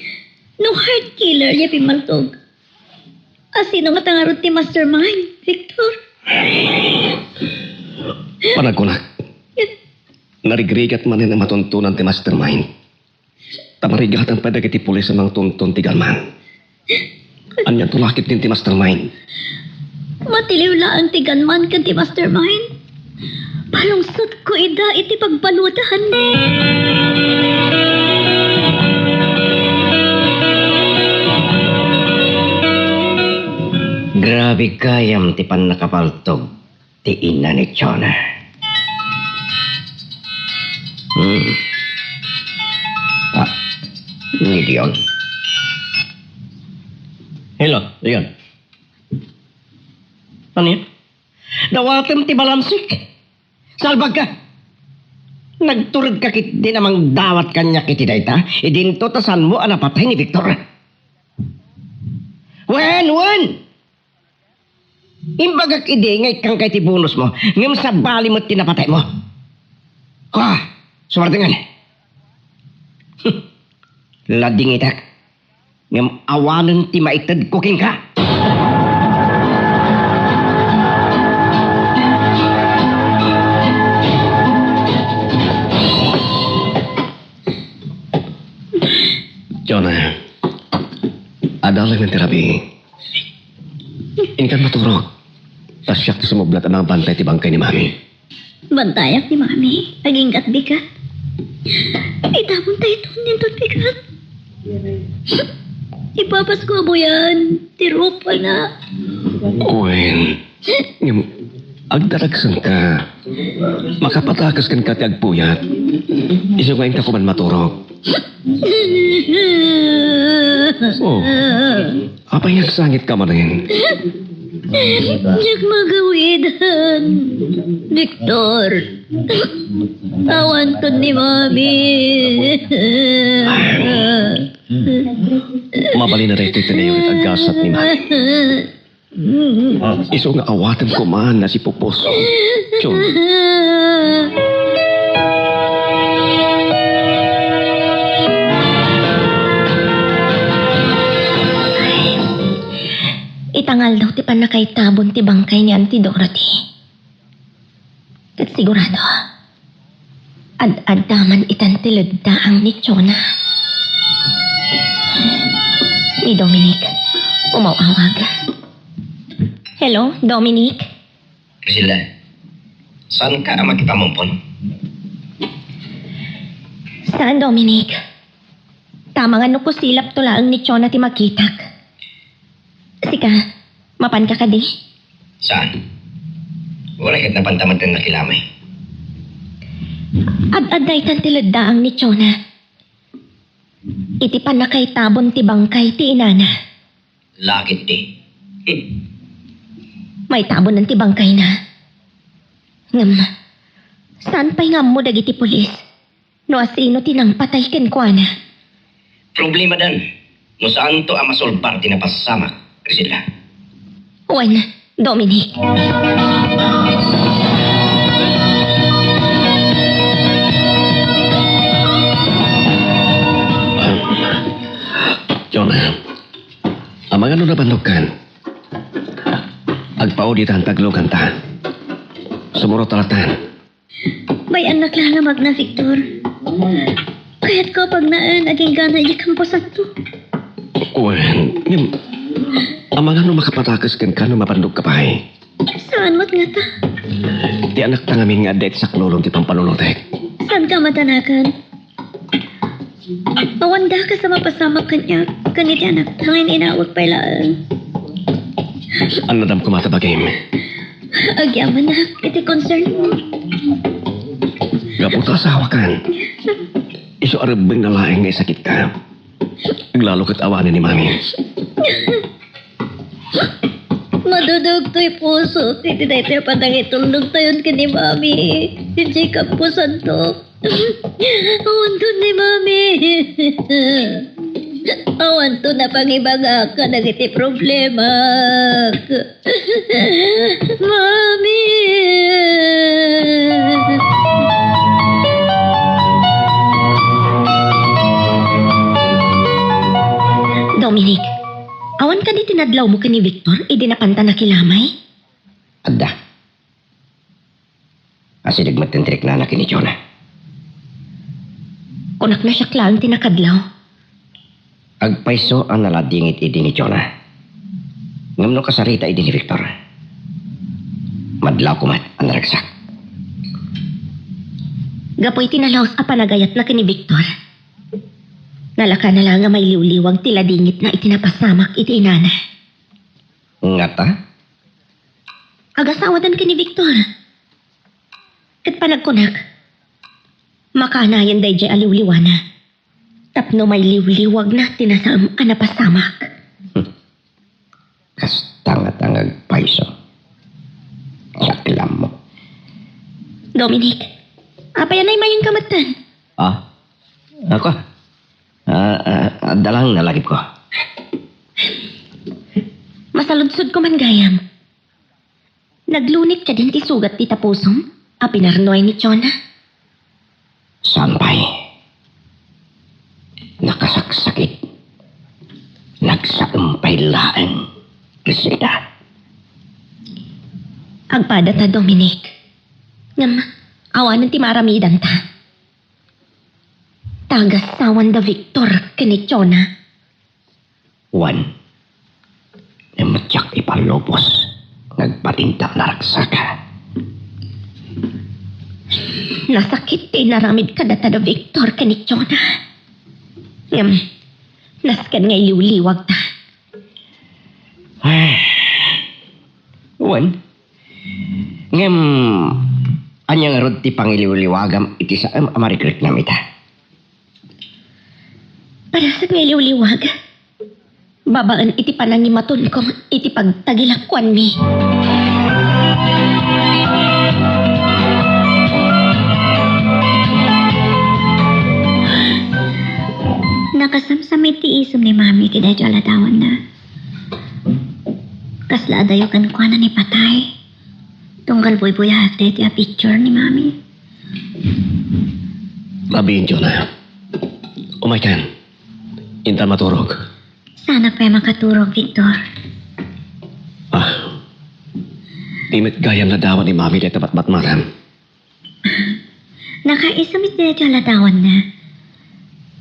No heart killer niya pimaltog. Asino nga tangarot ti mastermind, Victor? Panagkunak. Narigrigat man na matuntunan ti mastermind. Tamarigat ang padagiti pulis sa mga tuntun ti galman. Anyan tulakit din ti mastermind. Matiliw lang ti ganman kan ti mastermind. Palungsod ko ida iti pagbalutahan ni. Grabe kayam ti pan nakapaltog ti ina ni Chona. Ni Dion. Hello, Leon. Ano yun? Dawatem ti balansik. Salbag ka! Nagturod ka kit di namang dawat kanya kiti dayta, idinto tasan mo ang napatay ni Victor. Wen! Imbagak idingay kang kay tibunus mo, ngam sa bali mo tinapatay mo. Sumartingan. Lading itak, ngam awanan ti maitad kuking ka. Jonah, adalang ng terapi. Ini kan maturog. Tasyak ti sumublat ang mga bantay ti bangkay ni Mami. Bantayak ni Mami. Naging bigat. Itapon tayo ito nindot bigat. Ipapas ko mo yan. Tirupal na. Uwen, agdaragsan ka. Makapatakas kan ka ti agpuyat. Isungayin ka kuman maturog. Oh, apa yang sangit ka man rin? Diyak magawidan. Victor. Awan to ni Mami. Mabali na rin ito na yung agasat ni Mami. Iso nga awatan ko man na si Pupos. Chon. Itangal daw ti panakaitabon ti bangkay ni Auntie Dorothy. Kat sigurado, ad-adaman itantilod da ang ni Chona. Ni Dominic, umawawag. Hello, Dominic? Priscilla, saan ka magkipamumpon? Saan, Dominic? Tama nga no ko silap tulaang ni Chona ti makitak. Sika, mapan ka di? Saan? Wala kahit napantamad kang nakilamay. Ad-aday tantilod da ang ni Chona. Iti pa nakaitabon ti bangkay ti inana. Lakit di. May tabon ng ti bangkay na. Ngam, saan pa'y ngam mo dagiti pulis? No asino tinang patay ken kuana. Problema dan. No saan to ang masolbar di napasamak, Priscilla. Juan, Dominic. Jonah, ang mga na bandukan. Agpauditan taglugan ta. Sumuro talatan. May anak lalamag na, Victor. Kaya't kapag naan, aging gana iya kampusan to. Uwen, ang mga makapatakas kan ka no mapandog ka pa eh. Saan mo't nga ta? Di anak tangamin nga det sa klulong ti pampanulotek. Saan ka matanakan? Mawanda ka sa mapasamak kanya. Kaniti anak, tangin inawag pailaan. Ang nadam ko matabagim. Agyaman na, iti concern mo. Gaputo asawa kan. Iso arabing na laing nga sakit ka. Lalo kat awanin ni Mami. Madudog to'y puso. Titi na ito yung padangitulog tayon ka ni Mami. Hindi ka po santo. Awan to ni Mami. Awan to na pangibaga ka nagiti problema. Mami. Dominic, awan ka di tinadlaw mo ka ni Victor, idi napanta na kilamay? Adda. Asidig matintrik na anak ni Jonah. Kunak na siya klang tinakadlaw. Agpaiso ang naladingit idi ni Jonah. Ngam no kasarita idi ni Victor. Madlaw kumat ang naragsak. Gapoy tinalaos a panagayat na kini Victor. Nalaka na lang nga may liwliwag tila dingit na itinapasamak iti inana. Ngata? Agasawadan kini Victor. Kat panagkunak, makanayan day jay aliwliwana. Tapno may liwliwag na tinasam a napasamak. Kastangat ang agpaiso. Saklam mo. Dominic, apa yan ay mayang kamatan? Ako? Dalang nalagip ko. Masaludsod ko man gayam. Naglunit ka din ti sugat ti tapusom, a pinarnoy ni Chona. Sampay. Nakasaksakit. Nagsaumpay laang. Resita. Agpada ta, Dominic. Ngam, awanan ti maramidan ta. Tagas-sawan da Victor kani Chona. Juan. Ematyak ipalobos. Nagpatinta na raksaka. Nasakit ti naramid ka data da Victor kani Chona. Ngam, naskan ngay liwliwag ta. Juan. Ngem. Anyang rod ti pangiliwliwagam iti sa amarikrit namita. Para sa ngay liwliwag, babaan iti panangimaton ko iti pagtagilakwan mi. Nakasamsamit ti isom ni Mami ti dadyo alatawan na. Kasla adayo kan kuana ni patay. Tunggal buy-buyahat ti a picture ni Mami. Labihin, Jonah. Umaykan. Intan maturog. Sana pa makaturog, Victor. Timit gayam na dawan ni Mami dito batmatmaram. Nakaisumit ti dadyo alatawan na.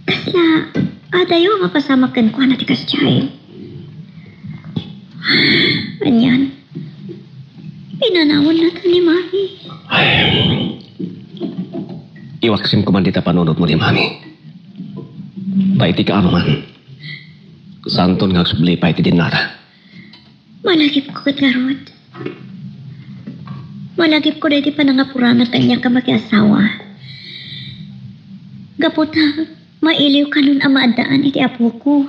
Kasla adayo mapasama kan kuana ti kasyay. Anyan. Pinanawon na to ni Mami. Iwaksim ko man dita panunod mo ni Mami. Paiti ka man. Santon nga subli paiti din nata. Malagip ko kat garod. Malagip ko dito panangapurana kanya ka mag-asawa. Gaputa, mailiw ka nun ang maadaan iti apo ko.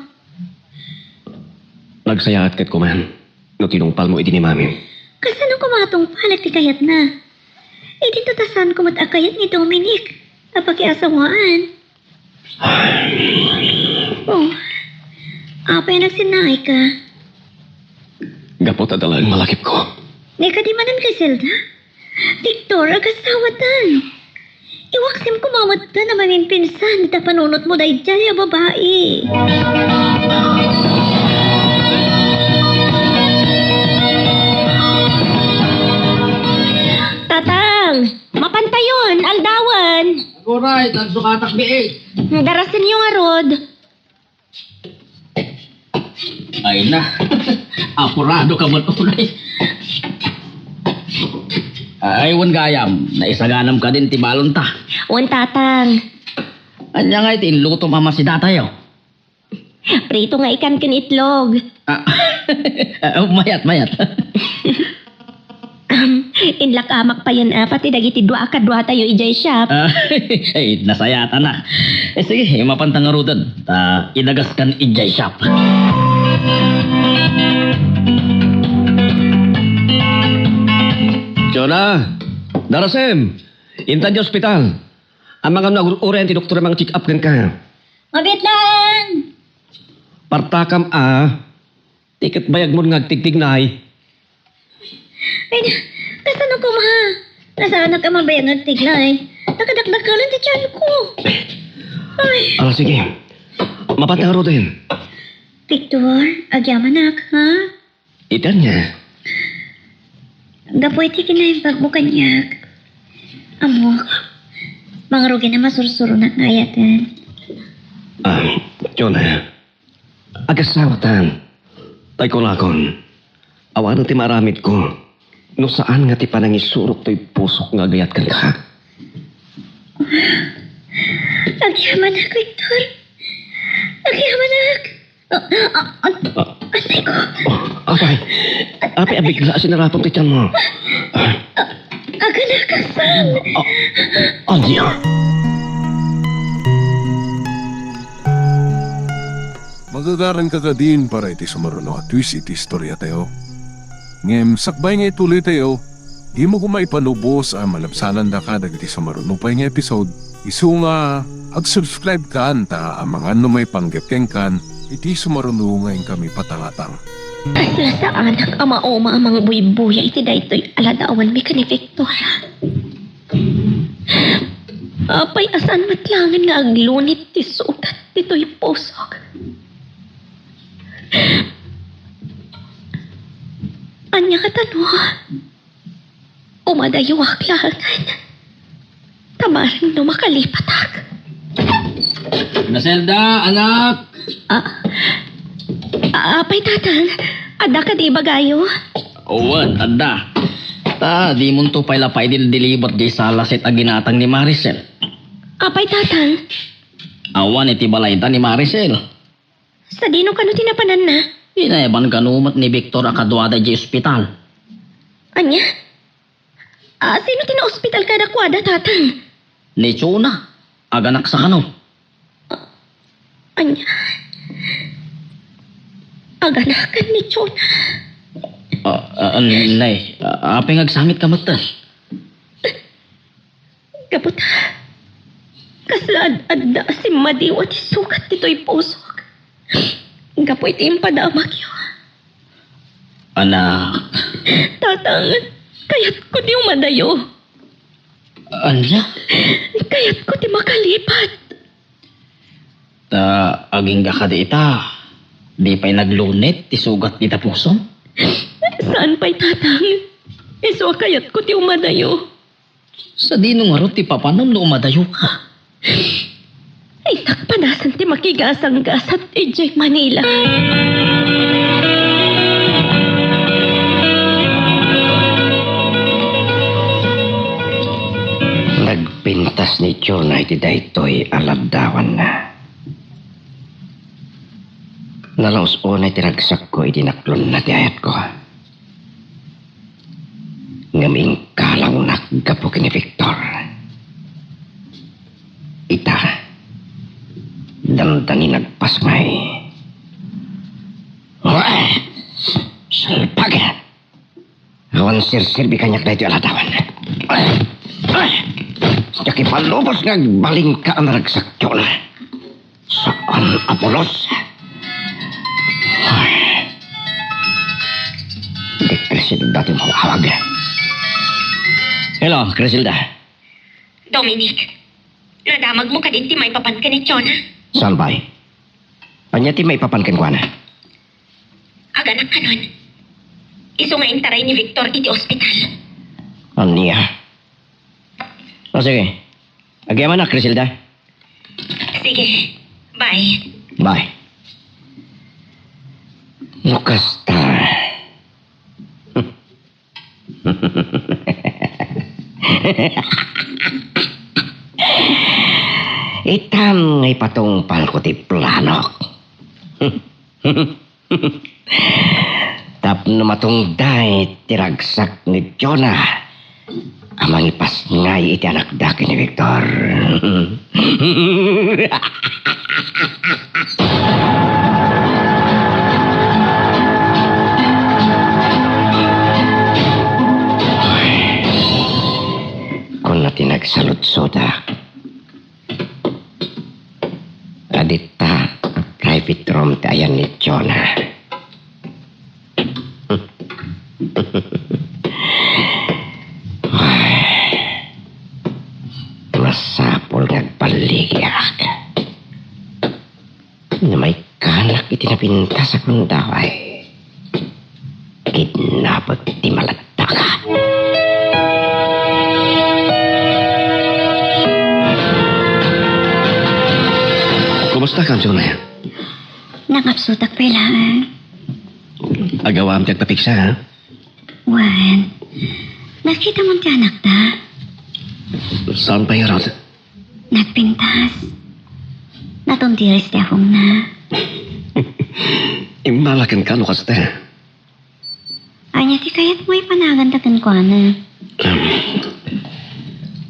Nagsayaat kat ko man. No tinungpal mo iti ni Mami. Kasano ko matong palag ti kayat na? Dito tasan ko matakayat ni Dominic. Apakiasawaan. Oh, apa yung nagsinay ka? Gapot adalang malakip ko. May kadimanan kay Zelda? Victor, agasawatan. Iwaksim ko mawad ka na mamimpinsaan. Ita panunot mo dahil dyan yung babae. Tatang, mapantayon, aldawan. Alright, nagsukatak biig. Darasin yung arod. Ay na. Apurado ka man unay. Ay, wan gayam. Naisaganam ka din tibalon ta. Wan tatang, Anya nga iti inluto mama si datayo. prito nga ikan kin itlog. Mayat. Inlakamak pa yan pati dagiti dua tayo ijay shop. Ay, nasayata na. Sige, mapantang arudan. Idagas kan ijay shop. Jonah! Darasem! Intan di ospital. Ang mga nag-uriyan ti doktor mga check up kan ka. Mabit lang! Partakam tiket bayag mo nga tigtig na ay. Ay, nasaan ako ma? Nasaan ka mabayang nagtiglay? Nakadakdakalan ti tiyan ko. Ay, Sige. Mapantang arudan. Victor, agyaman na ha? Itan niya. Gapoy ti kinaimbag mo kanyak. Amo, mga rugi na masursuro na ngayatan. Jonah. Agasawatan. Tay ko lakon. Awan ti maramid ko. No saan nga ti panangisurok to'y pusok nga gayat kan ka. Agyaman na, Victor. Agyaman na. Asay ko. Apay abigla sinarapong ti tiyan mo. Aga na kasal. Anya. Magagaran ka ka din para iti sumaruno at twist iti istorya tayo. Ngem sakbay nga ituloy tayo, Di mo ko maipanubos ang malabsanan da ka dagiti sa marunupay nga episode. Isu nga ag-subscribe ka ta ang mga may panggapkeng kan iti sumarunungayin kami patangatang. Asla sa anak ama oma ang mga buy-buya iti daytoy aladawan mi ka ni Victor. Apay asan matlangan nga aglunit ti sugat dito'y pusok. Anya katano, umadayuak langan. Tamarin no makalipatak. Griselda, anak! Apay tatang, ada ka di bagayo? Uwan, adda. Di mo to pala pa idil-deliver di sa lasit a ginatang ni Maricel. Apay tatang, Awan iti balayta ni Maricel. sa dino ka no tinapanan na? Inaeban kanumat ni Victor akadwada di ospital. Anya? Sino tina-ospital ka dakwada tatang? Ni Chuna, aganak sa kano. Anya? Aganakan ni Chona. Nay, apeng agsangit ka matan. Kaputa. Kaslad adda si Madiwa ti sukat dito'y pusok. Kapoy ti impadamag yun. Anak, Tatang, kayat ko di umadayo. anya? Kayat ko di makalipat. Aging ka di ita. Di pa'y naglunit, isugat di tapuson. Saan pa'y tatang? Iso kayat ko di umadayo. Sa dino nga ro ti papanom no umadayo ka. Ay takpanasan ti makigasang gasat ijay Manila. Nagpintas ni Chona iti daytoy alabdawan na. Nalaos o na itiragsak ko itinaklon na ti ayat ko. Ngaming kalang naggapo ni Victor. Ita, damdani nagpasmay. Wah! Salpaga! Awan sir-sirbi kanyak na ito aladawan. Jaki palubos nga baling ka ang naragsak yun. Saan Apolos? Hindi Griselda ti mawawag. Hello, Griselda. Dominic, nadamag mo ka din ti may papan ka ni Chona. Saan ba'y? Anya ti may papankin ko na? Aganak ka nun. Iso nga intaray ni Victor iti ospital. Anya? O sige. Agyaman na, Griselda. Sige, bye. Bye. Lukas ta. Itam ngay patungpal ko ti planok. Tapno matungday tiragsak ni Jonah. Amang ipas ngay iti anak daki ni Victor. Kung na tinagsalud-soda, adita private room tayan ni Jonah. Masapol nagpaligyak. Na may kanak itinapinta sa kundaway. Kidnapot ti malataka. Kumusta ka, Jonah? Nakapsutak pala. Agawa ang tiyagpapiksa, ha? Wan, nakita mo ti anak ta? Saan pa yung rod? Nagpintas. Natuntiris ti akong na. Imalakan ka, Lukas, te. Anya ti kayat mo ipanagan tagan ko na.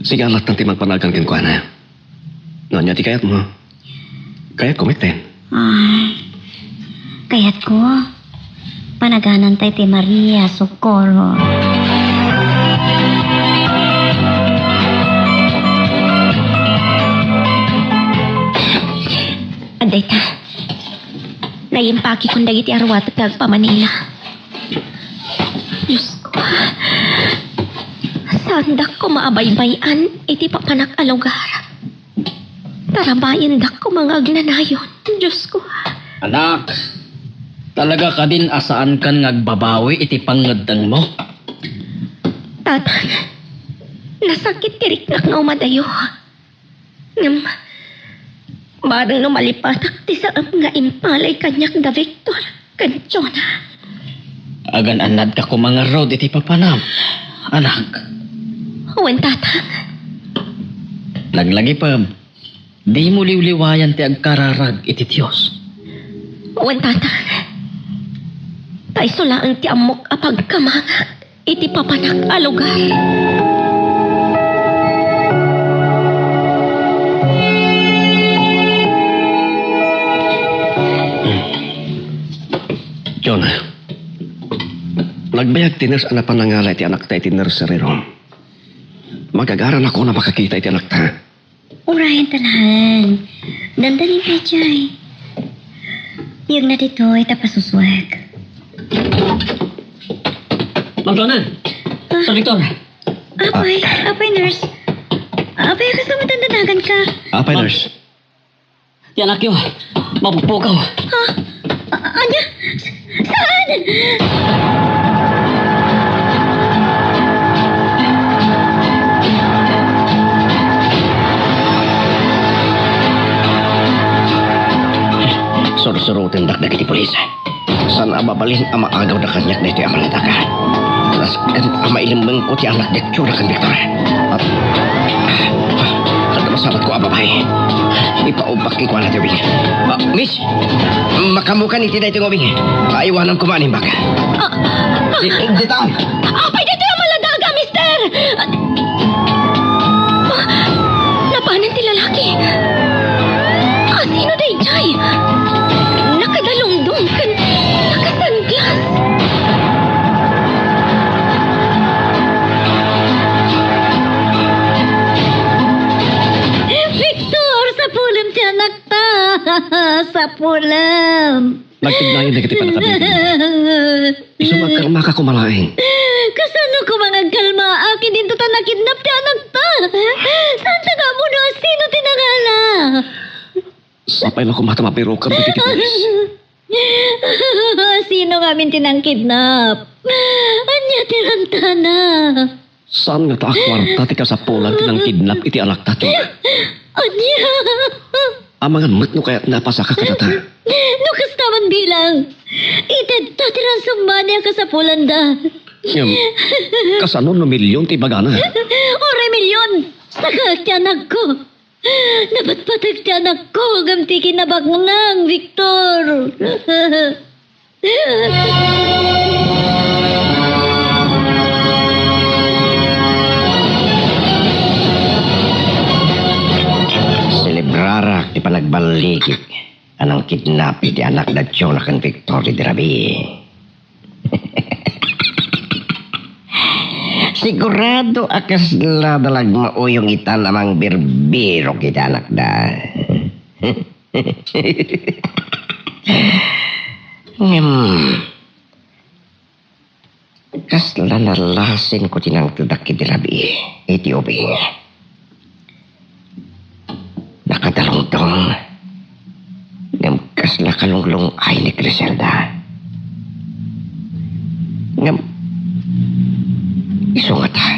Sige, alat nanti magpanagan kin ko, na. Nanya, ti kayat mo. Kayat ko, miten. Ay, kayat ko. Panaganan tay ti Maria Socorro. Anday ta. Naimpaki kong dagiti arwat at pa Manila. Diyos ko. Sandak ko maabaybayan, iti papanak a lugar. Tarabayan dak ko mga agnanayon. Diyos ko. Anak, talaga ka din asaan kan ngagbabawi iti pangadang mo? Tatang, nasakit tirik na nga umadayo. Ngam, barang no malipatak ti sarap nga impalay kanyak da Victor, kansyona. Agan anad ka ko mga road iti papanam. Anak, Huwag tatang, naglagi pa. Di mo liwliwayan ti agkararag iti Diyos. huwag tatang. Tayo lang ti amok apagkamangak, iti papanak a lugar. Jonah, nagbayag ti nurse ana panangala iti anak ta iti nursery room. Magagaran ako na makakita iti anak ta. Urayan talahan. Dandanin ka, Chay. Yung na dito ay tapasuswag. Ma'am Jonah, Sir Victor. Apay, nurse. Apay, kasama dandanagan ka. Apay, nurse. Ti anak yo, mapupukaw. Ha? Anya? Saan? Surusurutin dakdak iti polis. San amabalin ama agaw da kanyak na iti amalataka. Alas kan ama ilimbang ko ti anak dek tsura kan Victor. At kada masabat ko ababay. Ipaubak ki ko na tiwing. Miss, makamukan iti na iti ngobing. Paiwanan ko manimbag. Di taon. Apay, dito yung maladaga, mister! Napanan ti lalaki. Sino day, Jay? Nakadalongdong kan nakasanglas. Victor, sa pulam ti anak ta. Sa pulam. Nagtignayan na kiti panakabili. Isumag ka makakumalain. Kasano ko mga kalma? Akin din ta nakidnap ti anak ta. Saan ta ka mo na? Sino tinangala? Sapay lang kumatamapiro ka ba kiti polis. Sino ngamin tinangkidnap? Anya tirantana. Saan nga ta akwarta ti kasapulan tinang kidnap iti anak ta Jonah? Anya. Amangan mat no kaya't napasaka ka na ta. No kastaman bilang. Ited tatiran sumanya ka sa Polanda. Kasano no milyon ti bagana? Ore milyon. Saka tiyanak ko. Napatpatag tiyanak ko. Gamti kinabagnang, Victor. Selebrara ti panagbaligid. Anang kidnap iti anak da Jonah kan Victor di Rabi. Sigurado akas ladalag mauyong ita namang birbiro kita anak da. Kas lanalasin ko tinang tudak di Rabi. Iti ubing. Nakadalong-dong. Kas nakalunglong ay ni Griselda. Isungat ha.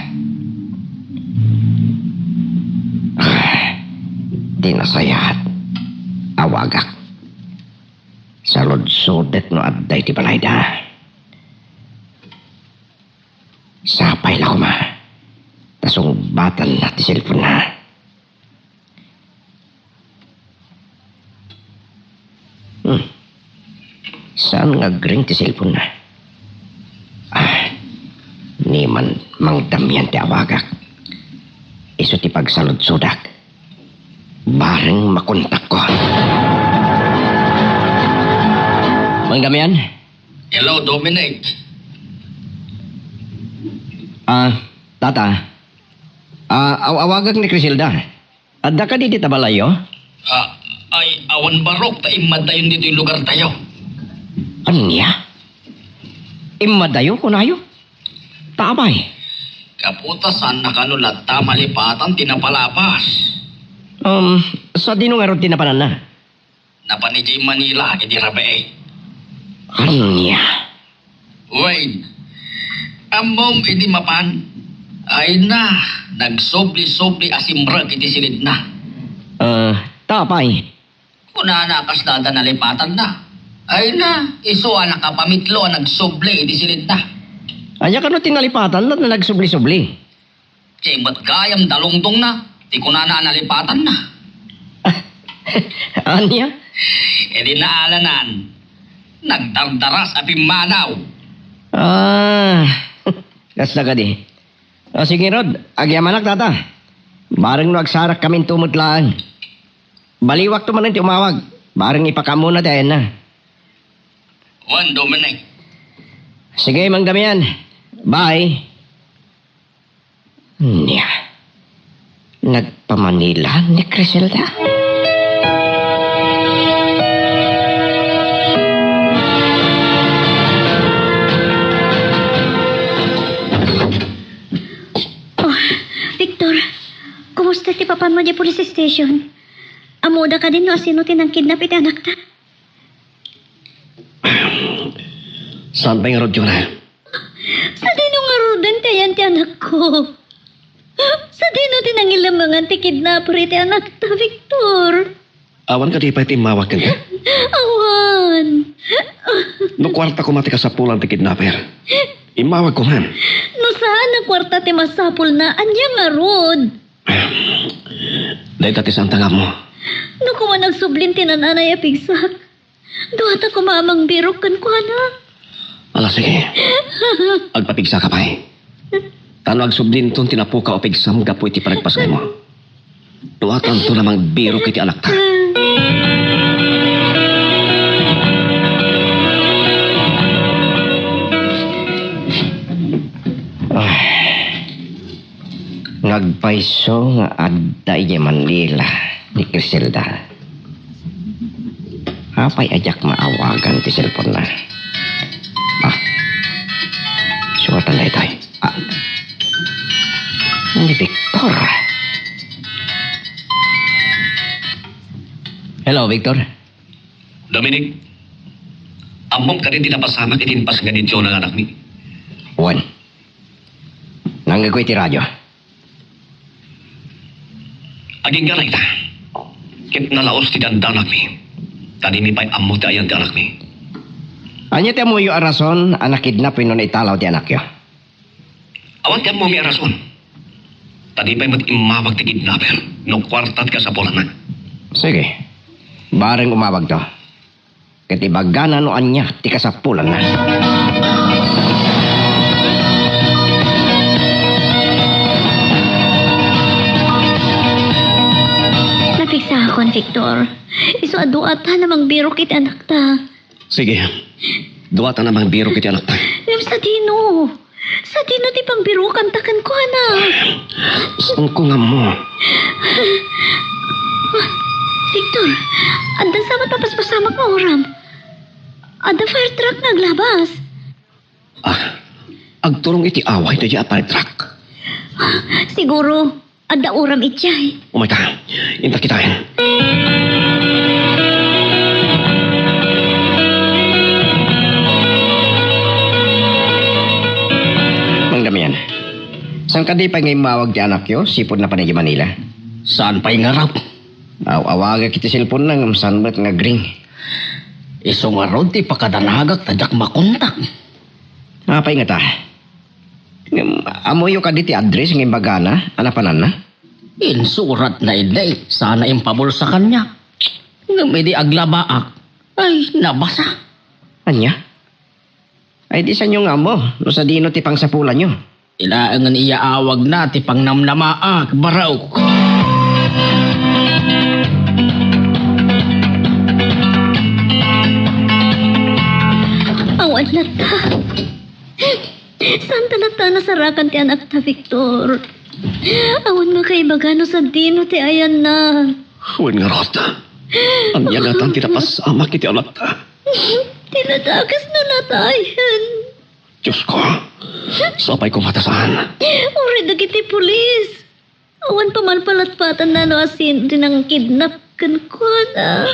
Di nasayahat. Awagak. Sa lodsodet no adday ti balayda. Sapay lang ma. Tasong batan na ti cellphone na. Saan nga gring ti cellphone na? Ni man mangdamyan ti awagak. Iso ti pagsalud-sudak. Bareng makontak ko. Mangdamyan? Hello, Dominic. Tata. Awagak ni Criselda. Adda ka di tabalayo? Ay, awan barok, taimad tayo dito yung lugar tayo. Anya? Imadayo ko na yun. Tabay. Kaputasan na kanulat tamalipatan tinapalapas. Sa dinong aron tinapanan na. Napanijay Manila, iti rabe. Anya? Wait. Amom iti mapan. Ay na, nagsobli-sobli asimrag iti silid na. Tapay. Kuna nakas na nalipatan na. Ay na, iso ang nakapamitlo ang nagsobli iti silid na. Anya ka no tinalipatan na nagsubli-subli. Cimot gayam dalungtong na. Di ko na nalipatan na. Anya? E di naalanan. Nagdardaras apim manaw. Kasta ka di. Sige Rod, agyamanak tata. Bareng no agsarak kaming tumutlaan. Baliwak to man ang umawag. Bareng ipakamu na tayo na. Juan Dominic. Sige, Mang Damian. Bye. Niya. Nagpamanila ni Criselda. Victor, kumusta ti papan mo di police station? Amuda ka din no asino tinang kidnap iti anak ta? Saan pa yung Rod, Jonah? Sa dino nga rudan tayan ti anak ko. Sa dino tinang ilamangan ti kidnapper iti anak ta, Victor. Awan ka di pa itimawag ka niya. Awan. No kwarta ko mati ka sa pulang ti kidnapper. Imawag ko man. No saan na kwarta ti masapul na anya nga rod? Dahil tati saan tanga mo. No kuma nagsublin ti nananay a pigsak. Duwata ko mamang birok kan ko anak. Ala, sige. Agpapigsa ka pa eh. Tano agsublin ton tinapuka o pigsam gapo iti panagpasay mo. Tuwatan to namang biro kiti anak ta. Nagpaiso nga adda iya Manila ni Criselda. Apay ajak maawagan ti cellphone na. Suwatan na ito. Ni Victor. Hello, Victor. Dominic, amom ka rin tinapasama kitinpas nga dito ng anak ni. Juan. Nanggagoy ti radyo. Aging galay ta. Kit nalaos ti dandanak mi. Tadi mi pa'y amo ti ayan ti anak mi. Anya ti amuyo a rason anak kidnapin nun italaw ti anak yo. Awan ti amo mi arason. Tadi pa'y mat-imawag ti kidnapper. No kwartat ka sa pulan na. Sige. Bareng umawag to. Katibagana no anya ti kasapulan na. Napigsa akon, Victor. Iso aduata namang biro kiti anak ta. Sige. Duwata namang biro kiti anak ta. Sa dino. Sa dino ti pang kantakan ko, anak. Saan ko nga mo? Victor, andan sama papaspasamak mo oram. Ada fire truck naglabas. Agturong iti away na di apay truck. Siguro, ada oram itchay. Umay ta. Inta kitain. Mang Damian. Saan ka di pa ngay mawag ti anak yo? Sipod na pa ni Manila. Saan pa'y ngarap? Awaga kiti cellphone nang sanbat nga gring. Iso nga Rod, ti pakadanagak tadyak makontak. Apay nga ta. Amoyo ka di ti address ng imbagana, anapanan na? Insurat na iday, sana impabol sa kanya. Ngamidi aglabaak, ay nabasa. Anya? Ay di sa inyo nga mo, no sa dino ti pangsapulan nyo. Ilaangan iya awag na, ti pang namnamaak, baraw. Awan na ta. Saan talata nasarakan ti anak ta, Victor? Awan nga kay bagano sa dino ti ayan na. Huwag nga Rod. Anya nga tang tinapasama kiti anak ta. Tinatakas na natayan. Diyos ko, sapay ko matasan. Uri dagiti pulis. Awan pa man palatpatan na no asin din ang kidnap kan ko na.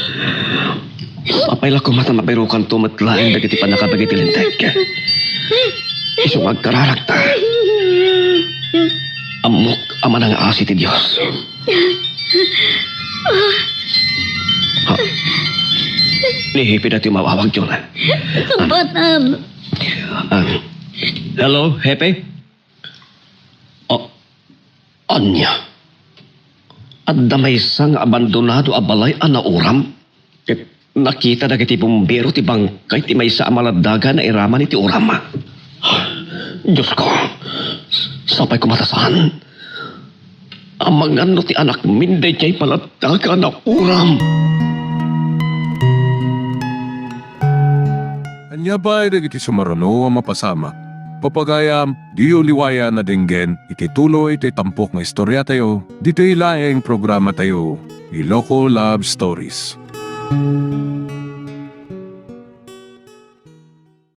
Sapay la ko matamapairukan tumatlaing dagiti panakabagiti lintek. Isungag kararak ta. Amok ama ng asi ti Diyos. Ha? Nihipid at yung mawawag yun. Subatam. Hello, Hepe? Oh, anya? At damay sang abandonado a balay a nauram? Ket nakita na kiti bumbero ti bangkay ti may sa amaladaga na iraman iti uram. Diyos ko, sapay ko matasan. Amangan no ti anak minday kay paladaga na uram. Anya ba ay iti sumarano ang mapasama? Papagayam, diyo liwaya na dinggen, iti tuloy iti tampok na istorya tayo, dito ilaing programa tayo, Iloko Love Stories.